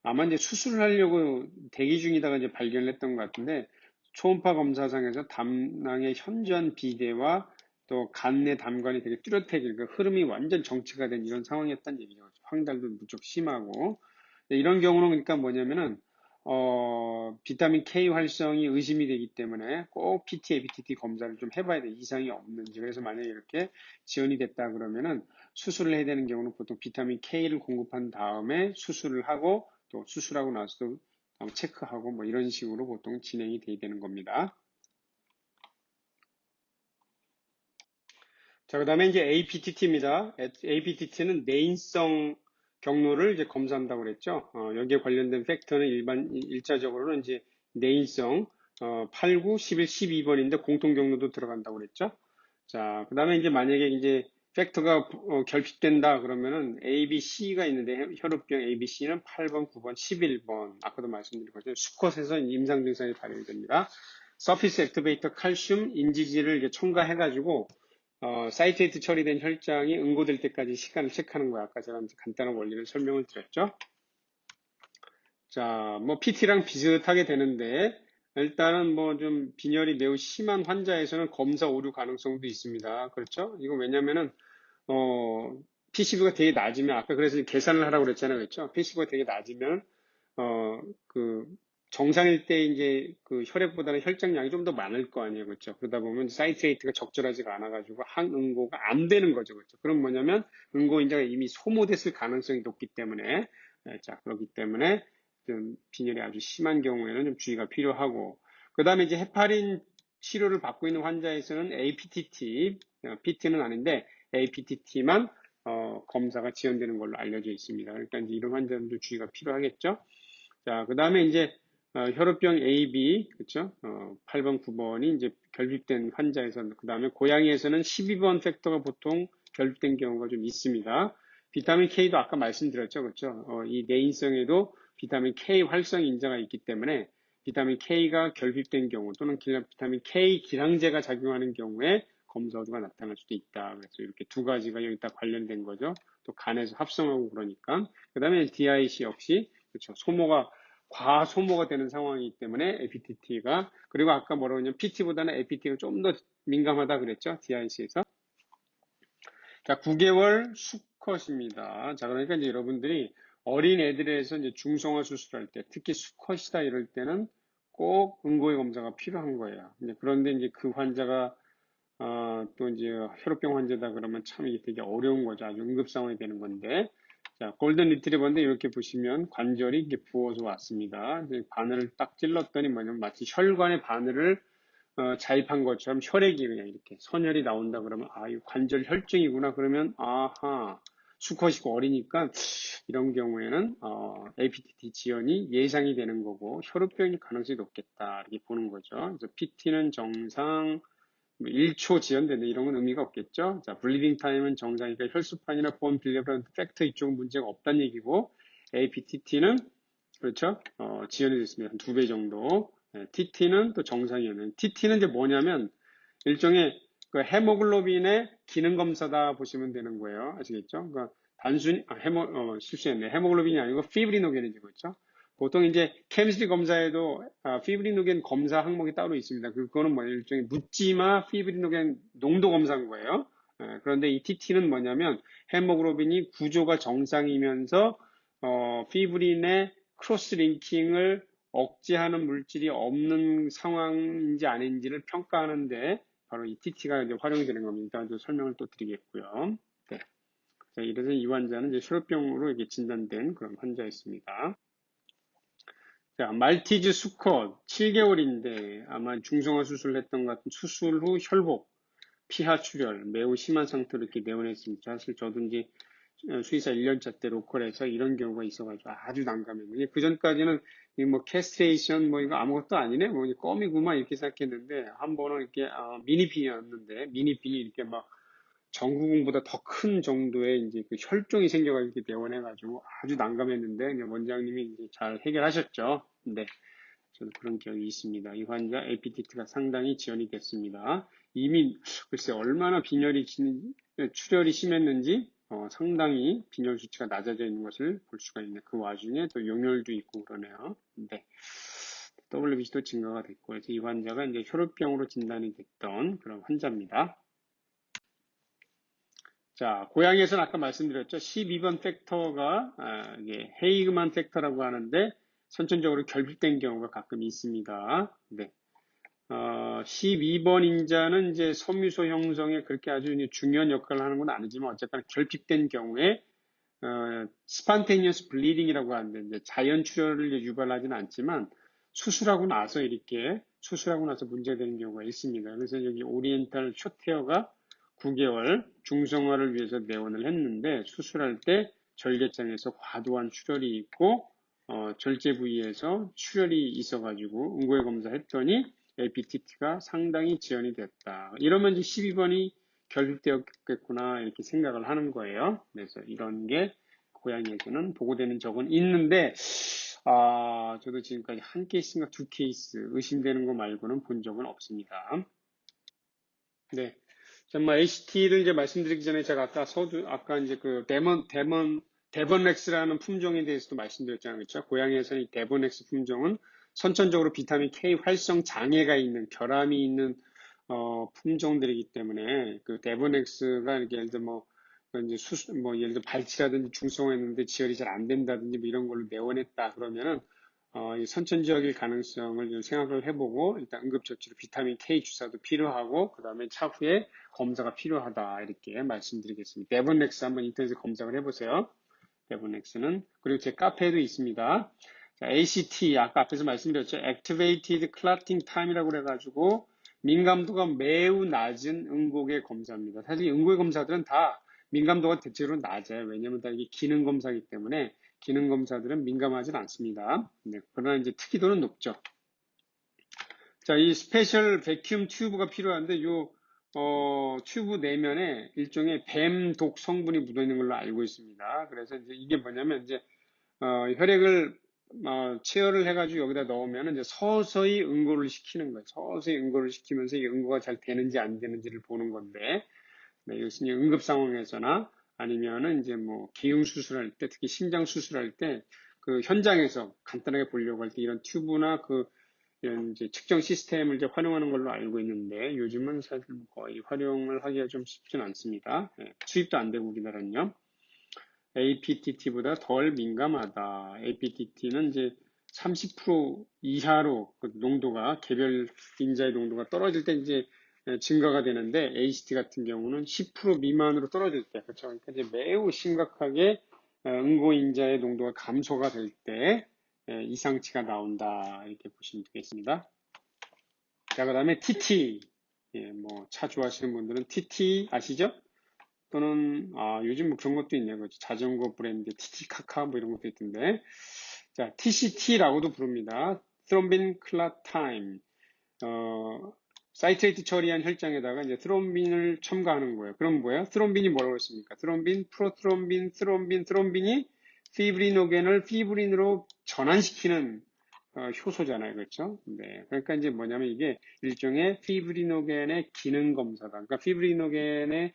아마 이제 수술을 하려고 대기 중이다가 이제 발견을 했던 것 같은데 초음파 검사상에서 담낭의 현저한 비대와 또 간 내 담관이 되게 뚜렷해지는 그 흐름이 완전 정체가 된 이런 상황이었다는 얘기죠. 황달도 무척 심하고. 이런 경우는 그러니까 뭐냐면은 비타민 K 활성이 의심이 되기 때문에 꼭 PT, ABTT 검사를 좀 해봐야 돼. 이상이 없는지. 그래서 만약에 이렇게 지연이 됐다 그러면은 수술을 해야 되는 경우는 보통 비타민 K를 공급한 다음에 수술을 하고 또 수술하고 나서도 체크하고 뭐 이런 식으로 보통 진행이 돼야 되는 겁니다. 자, 그 다음에 이제 APTT입니다. APTT는 내인성 경로를 이제 검사한다고 그랬죠. 여기에 관련된 팩터는 일자적으로는 이제 내인성, 8, 9, 11, 12번인데 공통 경로도 들어간다고 그랬죠. 자, 그 다음에 이제 만약에 이제 팩터가 결핍된다 그러면은 A, B, C가 있는데 혈우병 A, B, C는 8번, 9번, 11번. 아까도 말씀드린 것처럼 수컷에서 임상 증상이 발현됩니다. 서피스 액티베이터 칼슘 인지질을 이제 첨가해가지고 사이트에이트 처리된 혈장이 응고될 때까지 시간을 체크하는 거야. 아까 제가 간단한 원리를 설명을 드렸죠. 자, 뭐 PT랑 비슷하게 되는데 일단은 뭐 좀 빈혈이 매우 심한 환자에서는 검사 오류 가능성도 있습니다. 그렇죠? 이거 왜냐면은 PCB가 되게 낮으면 아까 그래서 계산을 하라고 그랬잖아요. 그렇죠? PCB가 되게 낮으면 그 정상일 때 이제 그 혈액보다는 혈장량이 좀 더 많을 거 아니에요. 그렇죠? 그러다 보면 사이트레이트가 적절하지가 않아가지고 항응고가 안 되는 거죠. 그렇죠? 그럼 뭐냐면 응고인자가 이미 소모됐을 가능성이 높기 때문에 자, 그렇기 때문에 좀 빈혈이 아주 심한 경우에는 좀 주의가 필요하고 그 다음에 이제 헤파린 치료를 받고 있는 환자에서는 APTT, PT는 아닌데 APTT만 검사가 지연되는 걸로 알려져 있습니다. 그러니까 이제 이런 환자들도 주의가 필요하겠죠. 자, 그 다음에 이제 혈우병 AB, 그렇죠? 8번, 9번이 이제 결핍된 환자에서, 그 다음에 고양이에서는 12번 팩터가 보통 결핍된 경우가 좀 있습니다. 비타민 K도 아까 말씀드렸죠, 그렇죠? 이 내인성에도 비타민 K 활성 인자가 있기 때문에 비타민 K가 결핍된 경우 또는 비타민 K 기량제가 작용하는 경우에 검사 오류가 나타날 수도 있다. 그래서 이렇게 두 가지가 여기다 관련된 거죠. 또 간에서 합성하고 그러니까. 그 다음에 DIC 역시 그렇죠. 과소모가 되는 상황이기 때문에 APTT가, 그리고 아까 뭐라고 했냐면 PT보다는 APT가 좀 더 민감하다 그랬죠. DIC에서. 자, 9개월 수컷입니다. 자, 그러니까 이제 여러분들이 어린 애들에서 이제 중성화 수술할 때, 특히 수컷이다 이럴 때는 꼭 응고의 검사가 필요한 거예요. 그런데 이제 그 환자가 또 이제 혈우병 환자다 그러면 참 이게 되게 어려운 거죠. 아주 응급 상황이 되는 건데. 자, 골든 리트리버인데 이렇게 보시면 관절이 이렇게 부어서 왔습니다. 바늘을 딱 찔렀더니 뭐냐면 마치 혈관에 바늘을 자입한 것처럼 혈액이 그냥 이렇게 선혈이 나온다 그러면 아, 이거 관절 혈증이구나. 그러면 아하, 수컷이고 어리니까 이런 경우에는 APTT 지연이 예상이 되는 거고 혈우병이 가능성이 높겠다 이렇게 보는 거죠. 그래서 PT는 정상, 1초 지연되는 이런 건 의미가 없겠죠. 자, 블리딩 타임은 정상이니까 혈소판이나 본 빌리브런트 팩터 이쪽은 문제가 없다는 얘기고 APTT는 그렇죠. 지연이 됐습니다. 한 2배 정도. TT는 또 정상이었는. TT는 이제 뭐냐면 일종의 그 헤모글로빈의 기능 검사다 보시면 되는 거예요. 아시겠죠? 그러니까 단순히 실수했네. 헤모글로빈이 아니고 피브리노겐이죠, 그렇죠? 보통 이제 케미스트리 검사에도 피브리노겐 검사 항목이 따로 있습니다. 그거는 뭐 일종의 묻지마 피브리노겐 농도 검사인 거예요. 그런데 이 TT는 뭐냐면 헤모글로빈이 구조가 정상이면서 피브린의 크로스 링킹을 억제하는 물질이 없는 상황인지 아닌지를 평가하는데 바로 이 TT가 이제 활용이 되는 겁니다. 좀 설명을 또 드리겠고요. 네. 자, 이래서 이 환자는 이제 혈우병으로 이게 진단된 그런 환자였습니다. 자, 말티즈 수컷 7개월인데 아마 중성화 수술을 했던 것 같은 수술 후 혈복, 피하 출혈 매우 심한 상태로 이렇게 내원했습니다. 사실 저도 이제 수의사 1년차 때 로컬에서 이런 경우가 있어가지고 아주 난감했는데 그 전까지는 뭐 캐스트레이션 뭐 이거 아무것도 아니네 뭐 껌이구만 이렇게 생각했는데 한 번은 이렇게 미니핀이었는데 미니핀이 이렇게 막 전구공보다 더 큰 정도의 이제 그 혈종이 생겨가지고 이렇게 내원해가지고 아주 난감했는데 이제 원장님이 이제 잘 해결하셨죠. 네. 저도 그런 기억이 있습니다. 이 환자 APTT가 상당히 지연이 됐습니다. 이미 글쎄 얼마나 출혈이 심했는지 상당히 빈혈 수치가 낮아져 있는 것을 볼 수가 있네요. 그 와중에 또 용혈도 있고 그러네요. 네. WBC도 증가가 됐고 그래서 이 환자가 이제 혈우병으로 진단이 됐던 그런 환자입니다. 자, 고양이에서는 아까 말씀드렸죠. 12번 팩터가 이게 헤이그만 팩터라고 하는데 선천적으로 결핍된 경우가 가끔 있습니다. 네. 12번 인자는 이제 섬유소 형성에 그렇게 아주 중요한 역할을 하는 건 아니지만 어쨌거나 결핍된 경우에 스판테니어스 블리딩이라고 하는데 이제 자연 출혈을 유발하지는 않지만 수술하고 나서 문제가 되는 경우가 있습니다. 그래서 여기 오리엔탈 숏헤어가 9개월 중성화를 위해서 내원을 했는데 수술할 때 절개장에서 과도한 출혈이 있고 절제 부위에서 출혈이 있어가지고 응고해 검사했더니 APTT가 상당히 지연이 됐다. 이러면 이제 12번이 결핍되었겠구나 이렇게 생각을 하는 거예요. 그래서 이런 게 고양이에서는 보고되는 적은 있는데 저도 지금까지 한 케이스인가 두 케이스 의심되는 거 말고는 본 적은 없습니다. 네. ACT를 이제 말씀드리기 전에 제가 아까 이제 그 데번렉스라는 품종에 대해서도 말씀드렸잖아요. 그렇죠? 고양이에서는 이 데번렉스 품종은 선천적으로 비타민 K 활성 장애가 있는, 결함이 있는, 품종들이기 때문에 그 데번렉스가 이렇게 예를 들어 예를 들어 발치라든지 중성화했는데 지혈이 잘 안 된다든지 뭐 이런 걸로 내원했다 그러면은 이 선천적일 가능성을 좀 생각을 해보고 일단 응급처치로 비타민 K 주사도 필요하고 그 다음에 차후에 검사가 필요하다 이렇게 말씀드리겠습니다. 데번렉스 한번 인터넷에 검색을 해보세요. 데번렉스는 그리고 제 카페에도 있습니다. 자, ACT 아까 앞에서 말씀드렸죠. Activated Clotting Time이라고 그래가지고 민감도가 매우 낮은 응고의 검사입니다. 사실 응고의 검사들은 다 민감도가 대체로 낮아요. 왜냐하면 다 이게 기능 검사이기 때문에 기능 검사들은 민감하진 않습니다. 네, 그러나 이제 특이도는 높죠. 자, 이 스페셜 베큐um 튜브가 필요한데 요 튜브 내면에 일종의 뱀독 성분이 묻어 있는 걸로 알고 있습니다. 그래서 이제 이게 뭐냐면 이제 혈액을 체열을 해가지고 여기다 넣으면 이제 서서히 응고를 시키는 거예요. 서서히 응고를 시키면서 이 응고가 잘 되는지 안 되는지를 보는 건데, 네, 이것은 응급 상황에서나 아니면은 이제 기흉 수술할 때, 특히 심장 수술할 때 그 현장에서 간단하게 보려고 할 때 이런 튜브나 이런 이제 측정 시스템을 이제 활용하는 걸로 알고 있는데 요즘은 사실 거의 활용을 하기가 좀 쉽진 않습니다. 네, 수입도 안 되고 우리나라는요. APTT보다 덜 민감하다. APTT는 이제 30% 이하로 그 농도가 개별 인자의 농도가 떨어질 때 이제 증가가 되는데 ACT 같은 경우는 10% 미만으로 떨어질 때 그렇죠. 그러니까 이제 매우 심각하게 응고 인자의 농도가 감소가 될 때 이상치가 나온다 이렇게 보시면 되겠습니다. 자, 그다음에 TT 차 좋아하시는 분들은 TT 아시죠? 또는 요즘 그런 것도 있네요. 자전거 브랜드 TT카카 이런 것도 있던데. 자, TCT라고도 부릅니다. 트롬빈 클라타임. 사이트레이트 처리한 혈장에다가 이제 트롬빈을 첨가하는 거예요. 그럼 뭐예요? 트롬빈이 뭐라고 했습니까? 트롬빈, 트롬빈이 피브리노겐을 피브린으로 전환시키는 효소잖아요. 그렇죠? 네. 그러니까 이제 뭐냐면 이게 일종의 피브리노겐의 기능 검사다. 그러니까 피브리노겐의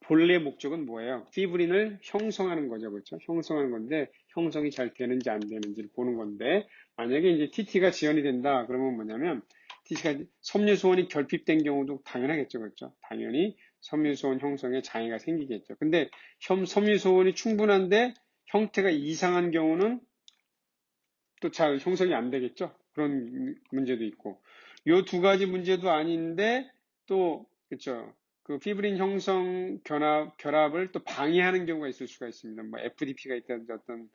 본래 목적은 뭐예요? 피브린을 형성하는 거죠. 그렇죠? 형성하는 건데, 형성이 잘 되는지 안 되는지를 보는 건데, 만약에 이제 TT가 지연이 된다, 그러면 뭐냐면, TT가 섬유소원이 결핍된 경우도 당연하겠죠. 그렇죠? 당연히 섬유소원 형성에 장애가 생기겠죠. 근데 섬유소원이 충분한데 형태가 이상한 경우는 또 잘 형성이 안 되겠죠. 그런 문제도 있고. 요 두 가지 문제도 아닌데, 또, 그쵸. 그 피브린 형성 결합을 또 방해하는 경우가 있을 수가 있습니다. FDP가 있다든지 어떤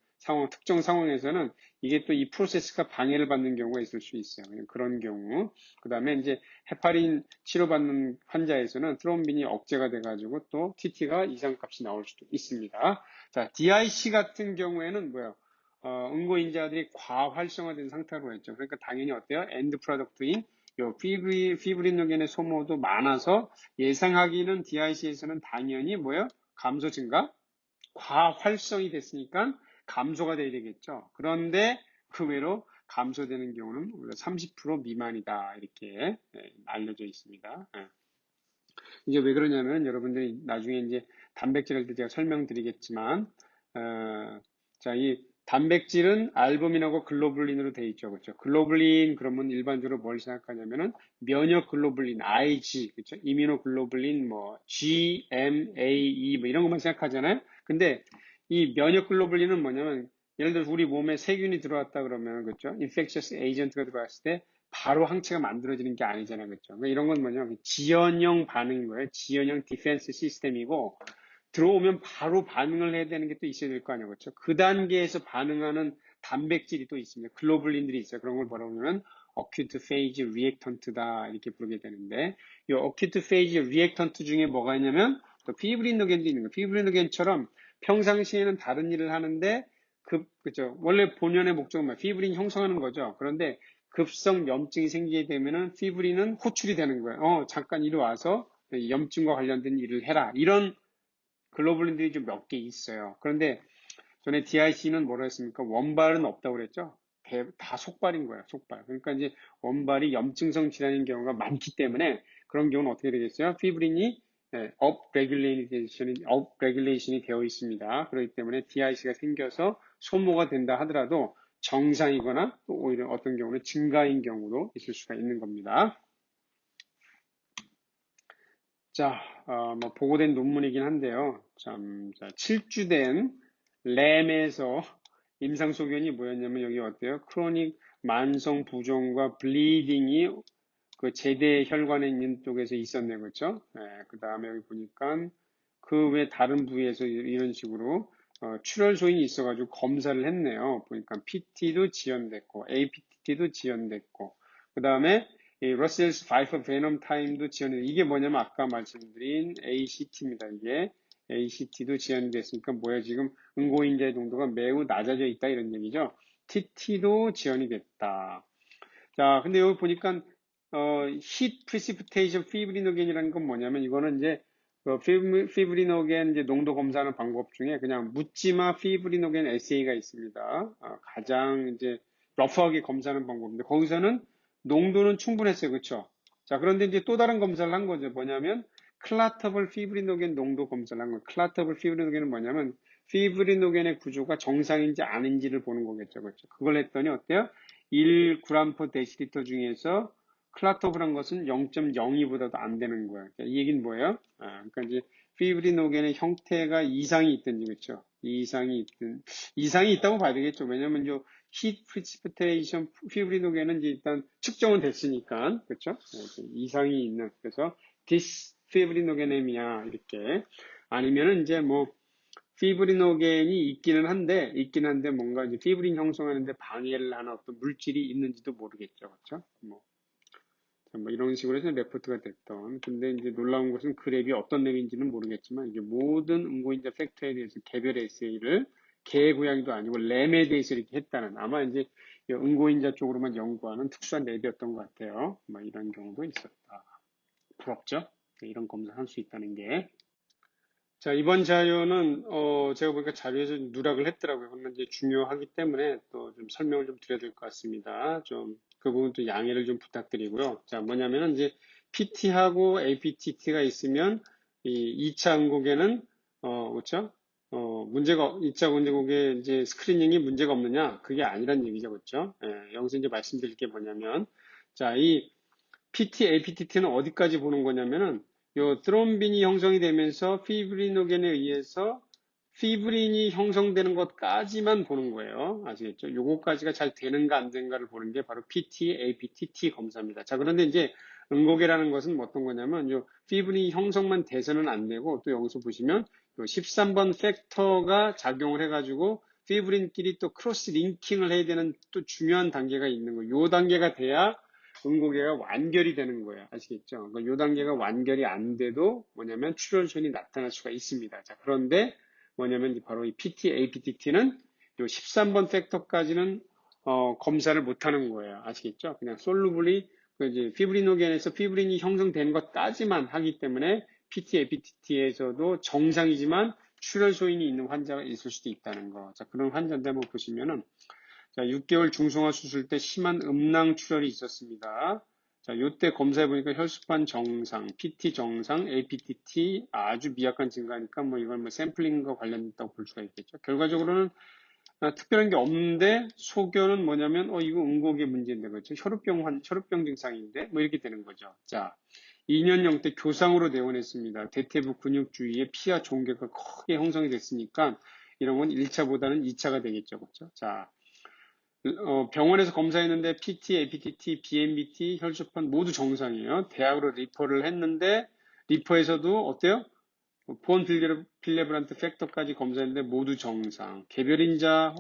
특정 상황에서는 이게 또 이 프로세스가 방해를 받는 경우가 있을 수 있어요. 그런 경우. 그 다음에 이제 헤파린 치료받는 환자에서는 트롬빈이 억제가 돼가지고 또 TT가 이상값이 나올 수도 있습니다. 자, DIC 같은 경우에는 뭐예요? 응고인자들이 과활성화된 상태로 했죠. 그러니까 당연히 어때요? 엔드 프로덕트인 요 피브리노겐의 소모도 많아서 예상하기는 DIC에서는 당연히 뭐예요? 감소 증가? 과활성이 됐으니까 감소가 돼야 되겠죠. 그런데 그 외로 감소되는 경우는 우리가 30% 미만이다. 이렇게 알려져 있습니다. 이제 왜 그러냐면 여러분들이 나중에 이제 단백질 할 때 제가 설명드리겠지만 자, 이 단백질은 알부민하고 글로불린으로 되어 있죠. 그렇죠? 글로불린 그러면 일반적으로 뭘 생각하냐면은 면역 글로불린 IG, 그렇죠? 이뮤노글로불린 뭐 GMAE 뭐 이런 것만 생각하잖아요. 근데 이 면역 글로불린은 뭐냐면 예를 들어서 우리 몸에 세균이 들어왔다 그러면 그렇죠? 인펙셔스 에이전트가 들어왔을 때 바로 항체가 만들어지는 게 아니잖아요. 그렇죠? 그러니까 이런 건 뭐냐면 지연형 반응인 거예요. 지연형 디펜스 시스템이고 들어오면 바로 반응을 해야 되는 게 또 있어야 될 거 아니에요. 그렇죠? 그 단계에서 반응하는 단백질이 또 있습니다. 글로불린들이 있어요. 그런 걸 뭐라고 하면 acute phase reactant다 이렇게 부르게 되는데 이 acute phase reactant 중에 뭐가 있냐면 또 피브리노겐도 있는 거예요. 피브리노겐처럼 평상시에는 다른 일을 하는데 그죠? 원래 본연의 목적은 뭐 피브린 형성하는 거죠. 그런데 급성 염증이 생기게 되면은 피브린은 호출이 되는 거예요. 잠깐 이리 와서 염증과 관련된 일을 해라. 이런 글로불린들이 좀 몇 개 있어요. 그런데 전에 DIC는 뭐라 했습니까? 원발은 없다고 그랬죠? 다 속발인 거예요, 속발. 그러니까 이제 원발이 염증성 질환인 경우가 많기 때문에 그런 경우는 어떻게 되겠어요? 피브린이 업레귤레이션이 되어 있습니다. 그렇기 때문에 DIC가 생겨서 소모가 된다 하더라도 정상이거나 또 오히려 어떤 경우는 증가인 경우도 있을 수가 있는 겁니다. 자, 뭐 보고된 논문이긴 한데요. 자, 7주된 램에서 임상소견이 뭐였냐면 여기 어때요? 크로닉 만성 부종과 블리딩이 그 제대 혈관에 있는 쪽에서 있었네요. 그렇죠? 그 다음에 여기 보니까 그 외 다른 부위에서 이런 식으로 출혈 소인이 있어가지고 검사를 했네요. 보니까 PT도 지연됐고 APT도 지연됐고 그 다음에 이 러셀스 바이퍼 베놈 타임도 지연됐고 이게 뭐냐면 아까 말씀드린 ACT입니다. 이게 ACT도 지연됐으니까 뭐야 지금 응고인자의 농도가 매우 낮아져 있다 이런 얘기죠. TT도 지연이 됐다. 자, 근데 여기 보니까 heat precipitation fibrinogen이라는 건 뭐냐면 이거는 이제 피브리노겐 이제 농도 검사하는 방법 중에 그냥 묻지마 피브리노겐 에세이가 있습니다. 가장 이제 러프하게 검사하는 방법인데 거기서는 농도는 충분했어요, 그렇죠? 자, 그런데 이제 또 다른 검사를 한 거죠. 뭐냐면 클라터블 피브리노겐 농도 검사를 한 거예요. 클라터블 피브리노겐은 뭐냐면 피브리노겐의 구조가 정상인지 아닌지를 보는 거겠죠, 그렇죠? 그걸 했더니 어때요? 1g/dL 중에서 클라토브란 것은 0.02보다도 안 되는 거예요. 그러니까 이 얘기는 뭐예요? 그러니까 이제 피브리노겐의 형태가 이상이 있든지 그렇죠? 이상이 있다고 봐야 되겠죠. 왜냐면 요 히트 프리시피테이션 피브리노겐은 이제 일단 측정은 됐으니까 그렇죠? 이상이 있는 그래서 디스피브리노게네미아 이렇게 아니면은 이제 뭐 피브리노겐이 있기는 한데 뭔가 이제 피브린 형성하는데 방해를 하는 어떤 물질이 있는지도 모르겠죠. 그렇죠? 뭐 이런 식으로 해서 레포트가 됐던. 근데 이제 놀라운 것은 그 랩이 어떤 랩인지는 모르겠지만 이게 모든 응고인자 팩터에 대해서 개별 에세이를 개 고양이도 아니고 램에 대해서 이렇게 했다는 아마 이제 응고인자 쪽으로만 연구하는 특수한 랩이었던 것 같아요. 뭐 이런 경우도 있었다. 부럽죠? 이런 검사할 수 있다는 게. 자, 이번 자료는, 제가 보니까 자료에서 누락을 했더라고요. 그러면 이제 중요하기 때문에 또 좀 설명을 좀 드려야 될 것 같습니다. 좀, 그 부분도 양해를 좀 부탁드리고요. 자, 뭐냐면은 이제 PT하고 APTT가 있으면 이 2차 응고에는, 그렇죠? 2차 응고에 이제 스크리닝이 문제가 없느냐? 그게 아니란 얘기죠. 그렇죠? 여기서 이제 말씀드릴 게 뭐냐면, 자, 이 PT, APTT는 어디까지 보는 거냐면은 요 트롬빈이 형성이 되면서 피브리노겐에 의해서 피브린이 형성되는 것까지만 보는 거예요. 아시겠죠? 요거까지가 잘 되는가 안 되는가를 보는 게 바로 PT, APTT 검사입니다. 자, 그런데 이제 응고계라는 것은 어떤 거냐면 요 피브린 형성만 돼서는 안 되고 또 여기서 보시면 요 13번 팩터가 작용을 해가지고 피브린끼리 또 크로스 링킹을 해야 되는 또 중요한 단계가 있는 거예요. 요 단계가 돼야 응고계가 완결이 되는 거예요. 아시겠죠? 그러니까 요 단계가 완결이 안 돼도 뭐냐면 출혈선이 나타날 수가 있습니다. 자, 그런데 뭐냐면 바로 이 PT, APTT는 요 13번 팩터까지는 검사를 못 하는 거예요. 아시겠죠? 그냥 솔루블이 이제 피브리노겐에서 피브린이 형성되는 것까지만 하기 때문에 PT, APTT에서도 정상이지만 출혈 소인이 있는 환자가 있을 수도 있다는 거. 자, 그런 환자인데 한번 보시면은 자, 6개월 중성화 수술 때 심한 음낭 출혈이 있었습니다. 자, 요때 검사해 보니까 혈소판 정상, PT 정상, APTT 아주 미약한 증가니까 뭐 이건 뭐 샘플링과 관련됐다고 볼 수가 있겠죠. 결과적으로는 특별한 게 없는데 소견은 뭐냐면 이거 응고의 문제인데 그렇죠? 혈우병 증상인데 뭐 이렇게 되는 거죠. 자, 2년형 때 교상으로 내원했습니다. 대퇴부 근육주위에 피하 종괴가 크게 형성이 됐으니까 이런 건 1차보다는 2차가 되겠죠. 그렇죠? 자, 병원에서 검사했는데 PT, APTT, BMBT, 혈소판 모두 정상이에요. 대학으로 리퍼를 했는데 리퍼에서도 어때요? 본 빌레브란트 팩터까지 검사했는데 모두 정상. 개별인자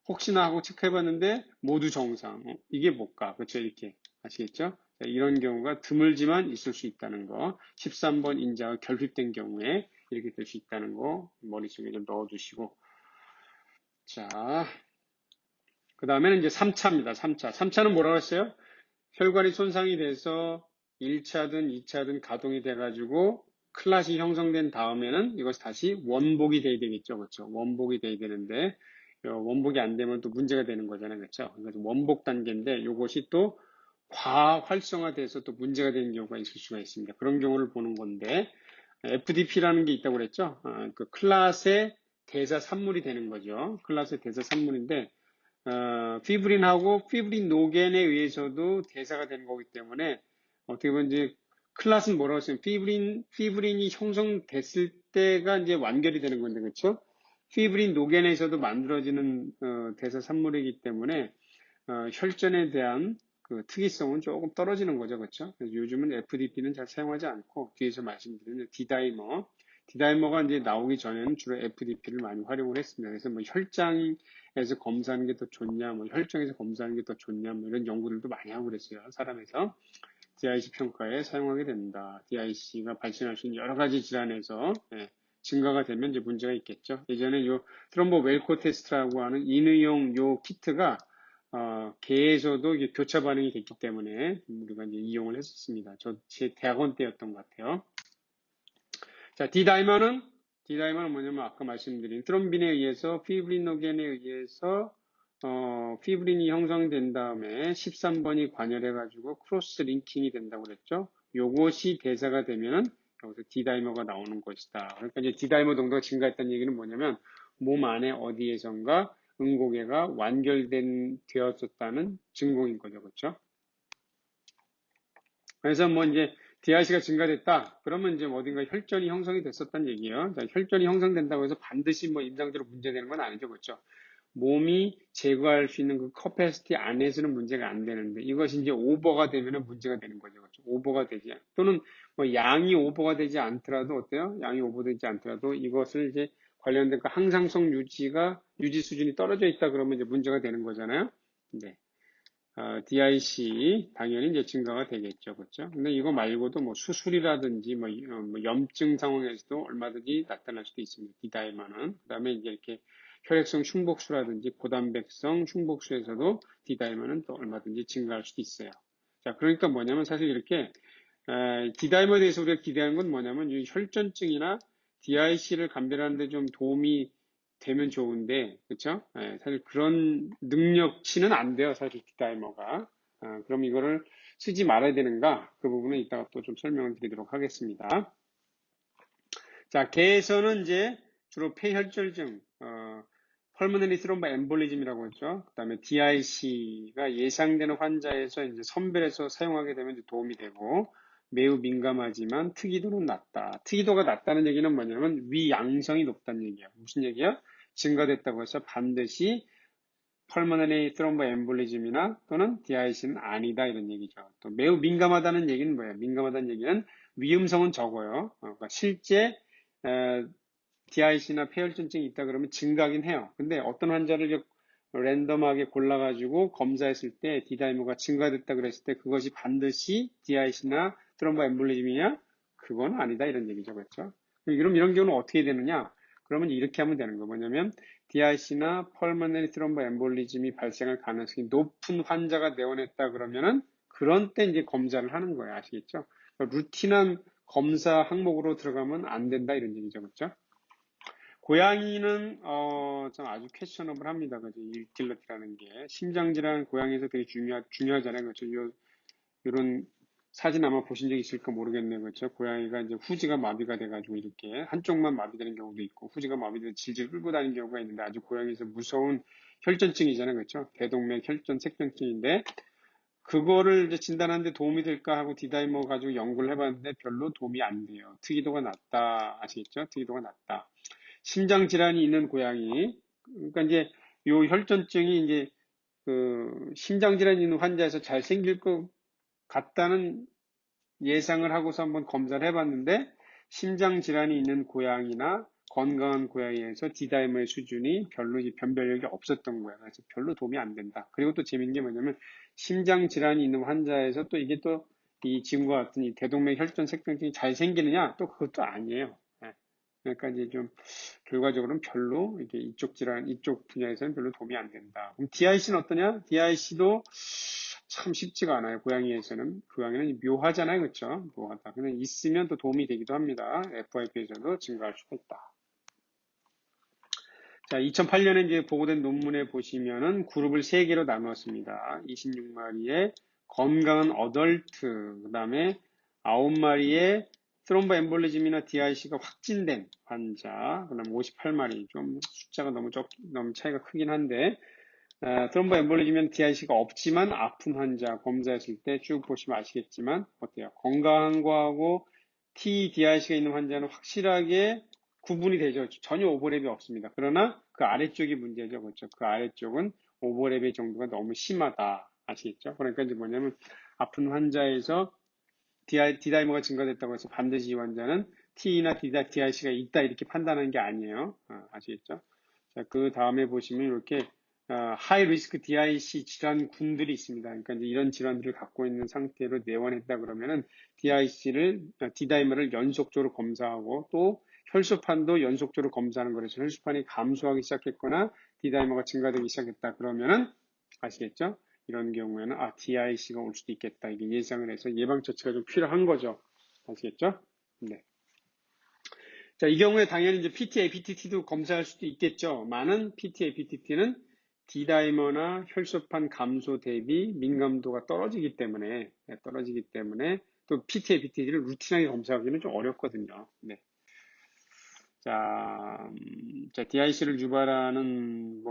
혹시나 하고 체크해봤는데 모두 정상. 이게 뭘까? 그렇죠? 이렇게 아시겠죠? 자, 이런 경우가 드물지만 있을 수 있다는 거. 13번 인자가 결핍된 경우에 이렇게 될 수 있다는 거 머릿속에 좀 넣어두시고. 자, 그 다음에는 이제 3차입니다. 3차. 3차는 뭐라고 했어요? 혈관이 손상이 돼서 1차든 2차든 가동이 돼가지고 클랏이 형성된 다음에는 이것이 다시 원복이 돼야 되겠죠. 그렇죠? 원복이 돼야 되는데 원복이 안 되면 또 문제가 되는 거잖아요. 그렇죠? 그래서 원복 단계인데 이것이 또 과활성화돼서 또 문제가 되는 경우가 있을 수가 있습니다. 그런 경우를 보는 건데 FDP라는 게 있다고 그랬죠? 그 클랏의 대사 산물이 되는 거죠. 클랏의 대사 산물인데 피브린하고 피브린 노겐에 의해서도 대사가 되는 거기 때문에 어떻게 보면 이제 클랏은 뭐라고 했어요? 피브린이 형성됐을 때가 이제 완결이 되는 건데, 그렇죠? 피브린 노겐에서도 만들어지는 대사 산물이기 때문에 혈전에 대한 그 특이성은 조금 떨어지는 거죠, 그렇죠? 그래서 요즘은 FDP는 잘 사용하지 않고 뒤에서 말씀드리는 디다이머가 이제 나오기 전에는 주로 FDP를 많이 활용을 했습니다. 그래서 뭐 혈장에서 검사하는 게 더 좋냐, 뭐 혈정에서 검사하는 게 더 좋냐, 뭐 이런 연구들도 많이 하고 그랬어요. 사람에서 DIC 평가에 사용하게 됩니다. DIC가 발생할 수 있는 여러 가지 질환에서 증가가 되면 이제 문제가 있겠죠. 예전에 요 트롬보 웰코 테스트라고 하는 인의용 요 키트가 개에서도 이게 교차 반응이 됐기 때문에 우리가 이제 이용을 했었습니다. 제 대학원 때였던 것 같아요. 자, 디다이머는 뭐냐면 아까 말씀드린 트롬빈에 의해서 피브리노겐에 의해서 피브린이 형성된 다음에 13번이 관여해가지고 크로스 링킹이 된다고 그랬죠. 요것이 대사가 되면은 여기서 디다이머가 나오는 것이다. 그러니까 이제 디다이머 농도가 증가했다는 얘기는 뭐냐면 몸 안에 어디에선가 응고개가 되었었다는 증거인 거죠. 그렇죠? 그래서 뭐 이제 DIC가 증가됐다. 그러면 이제 어딘가 혈전이 형성이 됐었다는 얘기예요. 자, 혈전이 형성된다고 해서 반드시 뭐 임상적으로 문제되는 건 아니죠. 그렇죠? 몸이 제거할 수 있는 그 커패시티 안에서는 문제가 안 되는데 이것이 이제 오버가 되면 문제가 되는 거죠. 그렇죠? 오버가 되지 또는 뭐 양이 오버가 되지 않더라도 어때요? 양이 오버되지 않더라도 이것을 이제 관련된 그 항상성 유지 수준이 떨어져 있다 그러면 이제 문제가 되는 거잖아요. 네. DIC 당연히 이제 증가가 되겠죠. 그렇죠? 근데 이거 말고도 뭐 수술이라든지 뭐 염증 상황에서도 얼마든지 나타날 수도 있습니다. 디다이머는. 그다음에 이제 이렇게 혈액성 흉복수라든지 고단백성 흉복수에서도 디다이머는 또 얼마든지 증가할 수도 있어요. 자, 그러니까 뭐냐면 사실 이렇게 디다이머에 대해서 우리가 기대하는 건 뭐냐면 이 혈전증이나 DIC를 감별하는 데 좀 도움이 되면 좋은데, 그쵸? 사실 그런 능력치는 안 돼요, 사실 디다이머가. 그럼 이거를 쓰지 말아야 되는가? 그 부분은 이따가 또 좀 설명을 드리도록 하겠습니다. 자, 개에서는 이제 주로 폐혈절증, 펄모너리 트롬보 엠볼리즘이라고 했죠. 그 다음에 DIC가 예상되는 환자에서 이제 선별해서 사용하게 되면 도움이 되고, 매우 민감하지만 특이도는 낮다. 특이도가 낮다는 얘기는 뭐냐면 위양성이 높다는 얘기야. 무슨 얘기야? 증가됐다고 해서 반드시 펄모너리 트롬보 엠볼리즘이나 또는 DIC는 아니다 이런 얘기죠. 또 매우 민감하다는 얘기는 뭐예요? 민감하다는 얘기는 위험성은 적어요. 그러니까 실제 DIC나 폐혈전증이 있다 그러면 증가하긴 해요. 근데 어떤 환자를 랜덤하게 골라가지고 검사했을 때 디다이머가 증가됐다 그랬을 때 그것이 반드시 DIC나 트롬보 엠볼리즘이냐? 그건 아니다 이런 얘기죠. 그렇죠? 그럼 이런 경우는 어떻게 되느냐? 그러면 이렇게 하면 되는 거 뭐냐면 DIC나 펄모너리 트롬보 엠볼리즘이 발생할 가능성이 높은 환자가 내원했다 그러면은 그런 때 이제 검사를 하는 거예요. 아시겠죠? 그러니까 루틴한 검사 항목으로 들어가면 안 된다 이런 얘기죠. 그렇죠? 고양이는 좀 아주 퀘스천업을 합니다. 그죠? 유틸리티라는 게 심장질환 고양이에서 되게 중요하잖아요. 그렇죠? 이런 사진 아마 보신 적 있을까 모르겠네요. 그렇죠? 고양이가 이제 후지가 마비가 돼가지고 이렇게 한쪽만 마비되는 경우도 있고 후지가 마비돼서 질질 끌고 다니는 경우가 있는데 아주 고양이에서 무서운 혈전증이잖아요. 그렇죠? 대동맥 혈전 색전증인데 그거를 이제 진단하는데 도움이 될까 하고 디다이머 가지고 연구를 해봤는데 별로 도움이 안 돼요. 특이도가 낮다. 아시겠죠? 특이도가 낮다. 심장 질환이 있는 고양이. 그러니까 이제 요 혈전증이 이제 그 심장 질환이 있는 환자에서 잘 생길 것 같다는 예상을 하고서 한번 검사를 해봤는데 심장 질환이 있는 고양이나 건강한 고양이에서 디다이머의 수준이 별로 변별력이 없었던 거예요. 그래서 별로 도움이 안 된다. 그리고 또 재밌는 게 뭐냐면 심장 질환이 있는 환자에서 또 이게 또 이 지금과 같은 이 대동맥 혈전 색동증이 잘 생기느냐? 또 그것도 아니에요. 예. 그러니까 이제 좀 결과적으로는 별로 이게 이쪽 질환, 이쪽 분야에서는 별로 도움이 안 된다. 그럼 DIC는 어떠냐? DIC도 참 쉽지가 않아요. 고양이에서는. 고양이는 묘하잖아요. 그렇죠? 묘하다. 그냥 있으면 또 도움이 되기도 합니다. FYP에서도 증가할 수가 있다. 자, 2008년에 이제 보고된 논문에 보시면은 그룹을 3개로 나누었습니다. 26마리의 건강한 어덜트, 그 다음에 9마리의 트롬보 엠볼리즘이나 DIC가 확진된 환자, 그 다음에 58마리, 좀 숫자가 너무 차이가 크긴 한데, 트롬보 엠볼리즘은 DIC가 없지만 아픈 환자 검사했을 때 쭉 보시면 아시겠지만, 어때요? 건강한 거하고 TDIC가 있는 환자는 확실하게 구분이 되죠. 전혀 오버랩이 없습니다. 그러나 그 아래쪽이 문제죠. 그렇죠? 그 아래쪽은 오버랩의 정도가 너무 심하다. 아시겠죠? 그러니까 이제 뭐냐면 아픈 환자에서 디다이머가 증가됐다고 해서 반드시 이 환자는 T나 DIC가 있다 이렇게 판단하는 게 아니에요. 아시겠죠? 자, 그 다음에 보시면 이렇게 하이 리스크 DIC 질환군들이 있습니다. 그러니까 이제 이런 질환들을 갖고 있는 상태로 내원했다 그러면은 디다이머를 연속적으로 검사하고 또 혈소판도 연속적으로 검사하는 거라서 혈소판이 감소하기 시작했거나 디다이머가 증가되기 시작했다 그러면은 아시겠죠? 이런 경우에는 DIC가 올 수도 있겠다. 이게 예상을 해서 예방 처치가 좀 필요한 거죠. 아시겠죠? 네. 자, 이 경우에 당연히 이제 PT, APTT도 검사할 수도 있겠죠. 많은 PT, APTT는 D다이머나 혈소판 감소 대비 민감도가 떨어지기 때문에 또 PT, APTT를 루틴하게 검사하기는 좀 어렵거든요. 네. 자, DIC를 유발하는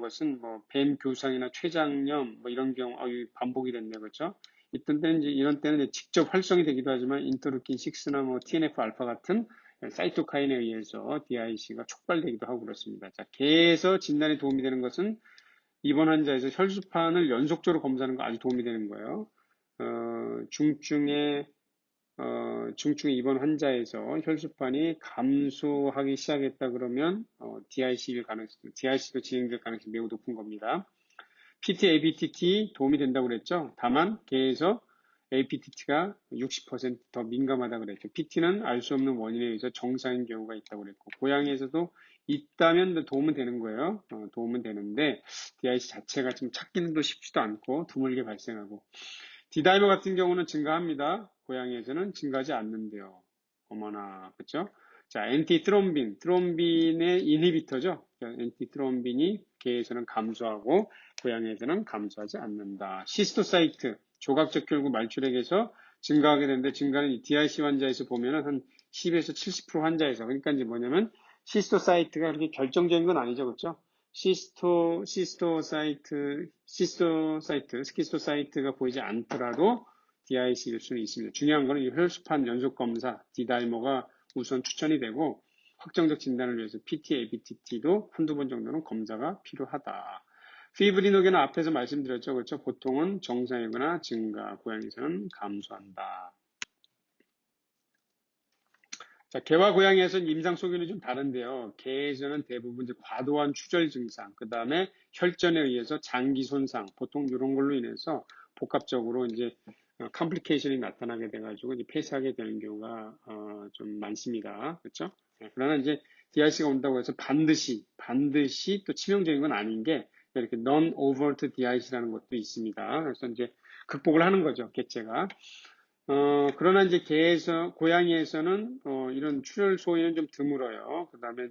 것은 뱀 교상이나 췌장염, 이런 경우, 반복이 됐네요. 그렇죠? 이런 때는 직접 활성이 되기도 하지만 인터루킨 6나 TNF 알파 같은 사이토카인에 의해서 DIC가 촉발되기도 하고 그렇습니다. 자, 개에서 진단에 도움이 되는 것은 입원 환자에서 혈소판을 연속적으로 검사하는 거 아주 도움이 되는 거예요. 중증의 입원 환자에서 혈소판이 감소하기 시작했다 그러면 DIC도 진행될 가능성이 매우 높은 겁니다. PT, ABTT 도움이 된다고 그랬죠. 다만 개에서 APTT가 60% 더 민감하다고 그랬죠. PT는 알 수 없는 원인에 의해서 정상인 경우가 있다고 그랬고 고양이에서도 있다면 도움은 되는 거예요. 도움은 되는데 DIC 자체가 좀 찾기는 또 쉽지도 않고 드물게 발생하고 디다이머 같은 경우는 증가합니다. 고양이에서는 증가하지 않는데요. 어머나, 그렇죠? 자, 트롬빈의 인히비터죠. 엔티트롬빈이 개에서는 감소하고 고양이에서는 감소하지 않는다. 시스토사이트, 조각적 혈구 말출액에서 증가하게 되는데 증가는 DIC 환자에서 보면은 한 10에서 70% 환자에서 그러니까 이제 뭐냐면 시스토사이트가 그렇게 결정적인 건 아니죠, 그렇죠? 스키스토사이트가 보이지 않더라도 DIC일 수는 있습니다. 중요한 거는 이 혈소판 연속 검사, 디다이머가 우선 추천이 되고 확정적 진단을 위해서 PT, ABTT도 한두 번 정도는 검사가 필요하다. 피브리노겐은 앞에서 말씀드렸죠. 그렇죠? 보통은 정상이거나 증가, 고양이에서는 감소한다. 자, 개와 고양이에서는 임상 소견이 좀 다른데요. 개에서는 대부분 이제 과도한 추절 증상, 그 다음에 혈전에 의해서 장기 손상, 보통 이런 걸로 인해서 복합적으로 이제 컴플리케이션이 나타나게 돼가지고 이제 폐사하게 되는 경우가 좀 많습니다. 그렇죠? 그러나 이제 DIC가 온다고 해서 반드시 또 치명적인 건 아닌 게 이렇게 non-overt DIC라는 것도 있습니다. 그래서 이제 극복을 하는 거죠, 개체가. 그러나 이제 고양이에서는, 이런 출혈 소인은 좀 드물어요.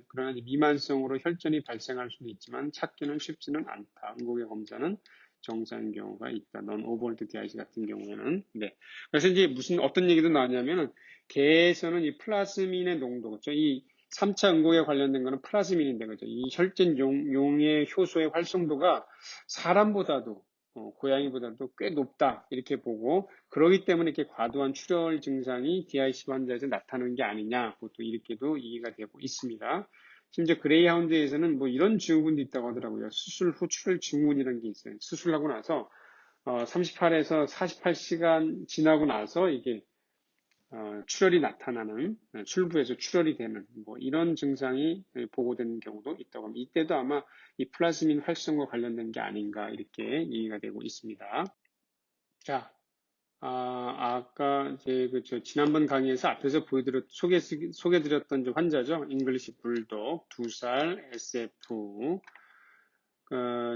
그러나 미만성으로 혈전이 발생할 수도 있지만 찾기는 쉽지는 않다. 응고개 검사는 정상인 경우가 있다. non-overall DIC 같은 경우에는. 네. 그래서 이제 어떤 얘기도 나왔냐면은, 개에서는 이 플라즈민의 농도, 그렇죠? 이 3차 응고에 관련된 거는 플라즈민인데, 그죠? 이 혈전 용의 효소의 활성도가 사람보다도, 고양이보다도 꽤 높다. 이렇게 보고, 그러기 때문에 이렇게 과도한 출혈 증상이 DIC 환자에서 나타나는 게 아니냐. 또 이렇게도 이해가 되고 있습니다. 심지어 그레이하운드에서는 뭐 이런 증후군도 있다고 하더라고요. 수술 후 출혈 증후군이라는 게 있어요. 수술하고 나서 38에서 48시간 지나고 나서 이게 출혈이 나타나는, 출부에서 출혈이 되는 뭐 이런 증상이 보고되는 경우도 있다고 합니다. 이때도 아마 이 플라즈민 활성과 관련된 게 아닌가 이렇게 이해가 되고 있습니다. 자, 아까 이제 지난번 강의에서 앞에서 소개드렸던 환자죠. 잉글리시 불독, 2살, SF,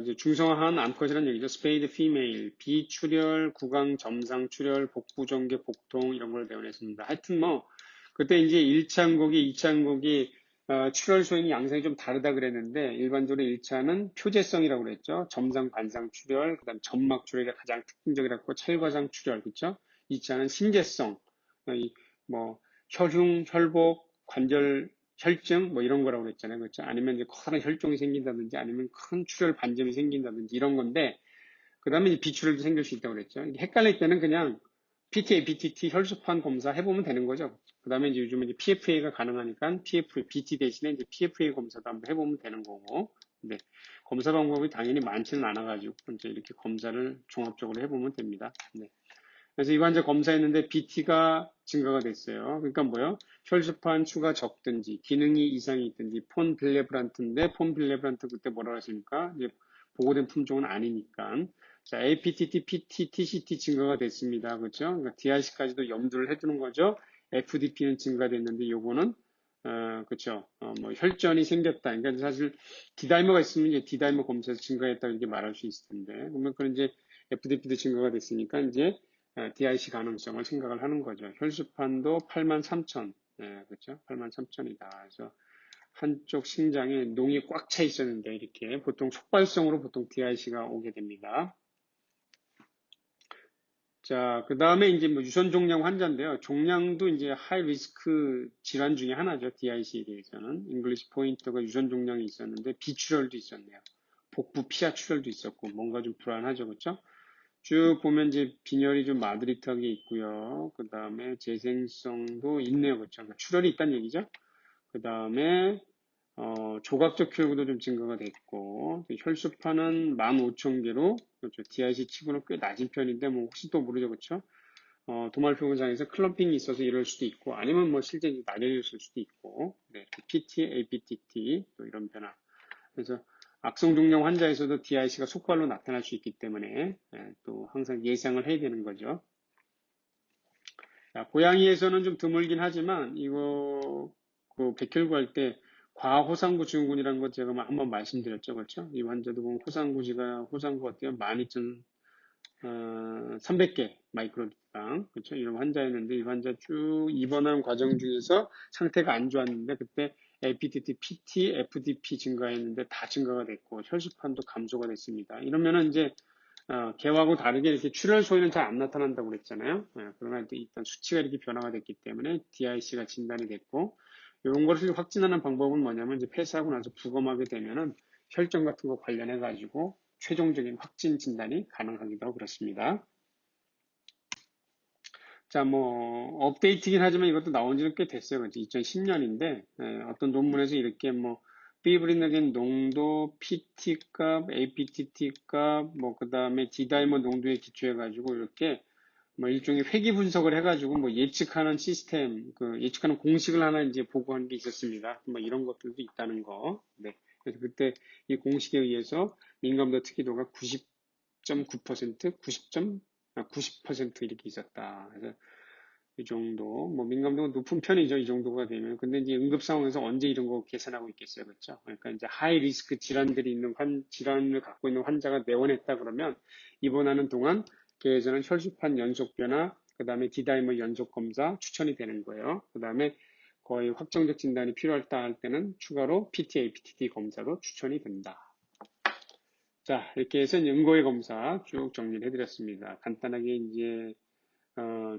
이제 중성화한 암컷이라는 얘기죠. 스페이드 피메일, 비출혈, 구강 점상 출혈, 복부 전개 복통 이런 걸 내원했습니다. 하여튼 뭐 그때 이제 1차 응고기, 2차 응고기 출혈 소인이 양상이 좀 다르다 그랬는데 일반적으로 1차는 표재성이라고 그랬죠. 점상 관상 출혈, 그다음 점막 출혈이 가장 특징적이라고 찰과상 출혈, 그렇죠? 2차는 심재성, 뭐 혈흉, 혈복, 관절 혈증 뭐 이런 거라고 그랬잖아요. 그렇죠? 아니면 이제 커다란 혈종이 생긴다든지 아니면 큰 출혈 반점이 생긴다든지 이런 건데 그다음에 이제 비출혈도 생길 수 있다고 그랬죠. 헷갈릴 때는 그냥 PTA, BTT 혈소판 검사 해보면 되는 거죠. 그다음에 이제 요즘은 이제 PFA가 가능하니까 BT 대신에 이제 PFA 검사도 한번 해보면 되는 거고. 네. 검사 방법이 당연히 많지는 않아가지고 이제 이렇게 검사를 종합적으로 해보면 됩니다. 네. 그래서 이 환자 검사했는데 BT가 증가가 됐어요. 그러니까 뭐요? 혈소판 수가 적든지 기능이 이상이 있든지 폰 빌레브란트인데 폰 빌레브란트 그때 뭐라고 하십니까? 이제 보고된 품종은 아니니까. 자, APTT, PT, TCT 증가가 됐습니다. 그렇죠? 그러니까 DRC까지도 염두를 해두는 거죠. FDP는 증가됐는데 요거는 그렇죠. 뭐 혈전이 생겼다. 그러니까 사실 디다이머가 있으면 이제 디다이머 검사에서 증가했다 이렇게 말할 수 있을 텐데 그러면 그런 이제 FDP도 증가가 됐으니까 이제 DIC 가능성을 생각을 하는 거죠. 혈수판도 83,000, 네, 그렇죠? 83,000이다. 그래서 한쪽 심장에 농이 꽉 차 있었는데 이렇게 보통 속발성으로 보통 DIC가 오게 됩니다. 자, 그 다음에 이제 뭐 유선 종양 환자인데요. 종양도 이제 하이 리스크 질환 중에 하나죠. DIC에 대해서는. 잉글리시 포인터가 유선 종양이 있었는데 비출혈도 있었네요. 복부 피하 출혈도 있었고 뭔가 좀 불안하죠. 그렇죠? 쭉 보면 이제 빈혈이 좀 마드리트하게 있고요. 그 다음에 재생성도 있네요. 그렇죠? 그러니까 출혈이 있다는 얘기죠. 그 다음에 조각적 혈구도 좀 증가가 됐고 혈수판은 15,000개로 그렇죠. DIC 치고는 꽤 낮은 편인데 뭐 혹시 또 모르죠. 그렇죠? 도말표근상에서 클럼핑이 있어서 이럴 수도 있고 아니면 뭐 실제 낮아졌을 수도 있고 네, PT, APTT 또 이런 변화. 그래서 악성 종양 환자에서도 DIC가 속발로 나타날 수 있기 때문에 또 항상 예상을 해야 되는 거죠. 자, 고양이에서는 좀 드물긴 하지만 이거 그 백혈구 할 때 과호상구 증후군이라는 거 제가 한번 말씀드렸죠, 그렇죠? 이 환자도 보면 호상구 어때요? 12,300개 마이크로당, 그렇죠? 이런 환자였는데 이 환자 쭉 입원하는 과정 중에서 상태가 안 좋았는데 그때 APTT, PT, FDP 증가했는데 다 증가가 됐고 혈수판도 감소가 됐습니다. 이러면은 이제 개하고 다르게 이렇게 출혈 소인은 잘 안 나타난다고 그랬잖아요. 그러나 일단 수치가 이렇게 변화가 됐기 때문에 DIC가 진단이 됐고 이런 것을 확진하는 방법은 뭐냐면 이제 폐사하고 나서 부검하게 되면은 혈전 같은 거 관련해 가지고 최종적인 확진 진단이 가능하기도 하고 그렇습니다. 자, 뭐 업데이트긴 하지만 이것도 나온 지는 꽤 됐어요. 2010년인데 어떤 논문에서 이렇게 뭐 피브리너겐 농도, PT 값, APTT 값, 뭐 그다음에 디다이머 농도에 기초해 가지고 이렇게 뭐 일종의 회귀 분석을 해 가지고 뭐 예측하는 시스템, 그 예측하는 공식을 하나 이제 보고한 게 있었습니다. 뭐 이런 것들도 있다는 거. 네. 그래서 그때 이 공식에 의해서 민감도 특이도가 90.9%, 90% 이렇게 있었다. 그래서 이 정도, 뭐 민감도가 높은 편이죠. 이 정도가 되면. 근데 이제 응급 상황에서 언제 이런 거 계산하고 있겠어요. 그렇죠? 그러니까 이제 하이 리스크 질환들이 있는 질환을 갖고 있는 환자가 내원했다 그러면 입원하는 동안 계에서는 혈수판 연속 변화, 그 다음에 디다이머 연속 검사 추천이 되는 거예요. 그 다음에 거의 확정적 진단이 필요하다 할 때는 추가로 PTA, PTT 검사도 추천이 된다. 자, 이렇게 해서 이제 응고의 검사 쭉 정리를 해드렸습니다. 간단하게 이제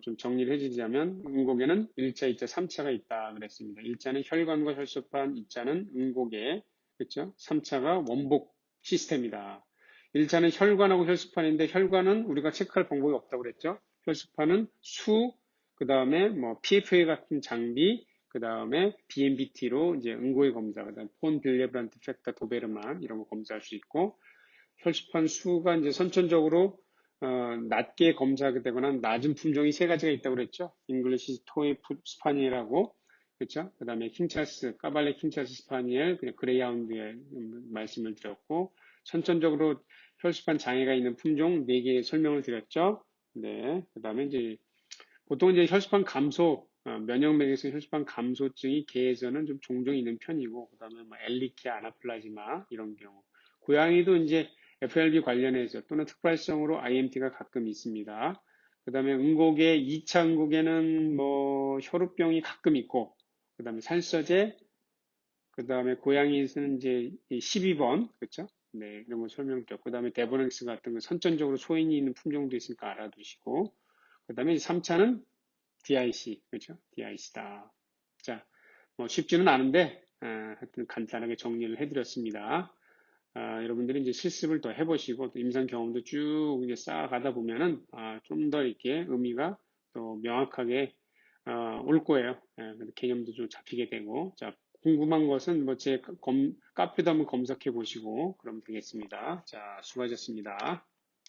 좀 정리를 해주자면 응곡에는 1차, 2차, 3차가 있다 그랬습니다. 1차는 혈관과 혈소판, 2차는 응곡에, 그렇죠? 3차가 원복 시스템이다. 1차는 혈관하고 혈소판인데 혈관은 우리가 체크할 방법이 없다고 그랬죠? 혈소판은 수, 그 다음에 뭐 PFA 같은 장비, 그 다음에 BMBT로 이제 응고의 검사, 그 다음에 폰 빌레브란트 팩터 도베르만 이런 거 검사할 수 있고 혈소판 수가 이제 선천적으로 낮게 검사하게 되거나 낮은 품종이 세 가지가 있다고 그랬죠. 잉글리시 토이 스파니엘하고 그렇죠. 그 다음에 킹차스, 까발레 킹차스 스파니엘, 그냥 그레이하운드의 말씀을 드렸고 선천적으로 혈소판 장애가 있는 품종 4개 설명을 드렸죠. 네. 그 다음에 이제 보통 이제 혈소판 감소, 면역맥에서 혈소판 감소증이 개에서는 좀 종종 있는 편이고, 그 다음에 뭐 엘리키아, 아나플라즈마 이런 경우. 고양이도 이제 FLB 관련해서 또는 특발성으로 IMT가 가끔 있습니다. 그 다음에 응곡의 2차 응곡에는 뭐 혈우병이 가끔 있고, 그 다음에 살서제, 그 다음에 고양이에서는 이제 12번, 그렇죠? 네, 이런 거 설명드렸고, 그 다음에 데보넥스 같은 거 선천적으로 소인이 있는 품종도 있으니까 알아두시고, 그 다음에 3차는 DIC, 그렇죠? DIC다. 자, 뭐 쉽지는 않은데, 하여튼 간단하게 정리를 해드렸습니다. 여러분들이 이제 실습을 더 해보시고, 또 임상 경험도 쭉 이제 쌓아가다 보면은, 좀 더 이렇게 의미가 또 명확하게, 올 거예요. 개념도 좀 잡히게 되고, 자, 궁금한 것은 뭐 제 카페도 한번 검색해 보시고, 그러면 되겠습니다. 자, 수고하셨습니다.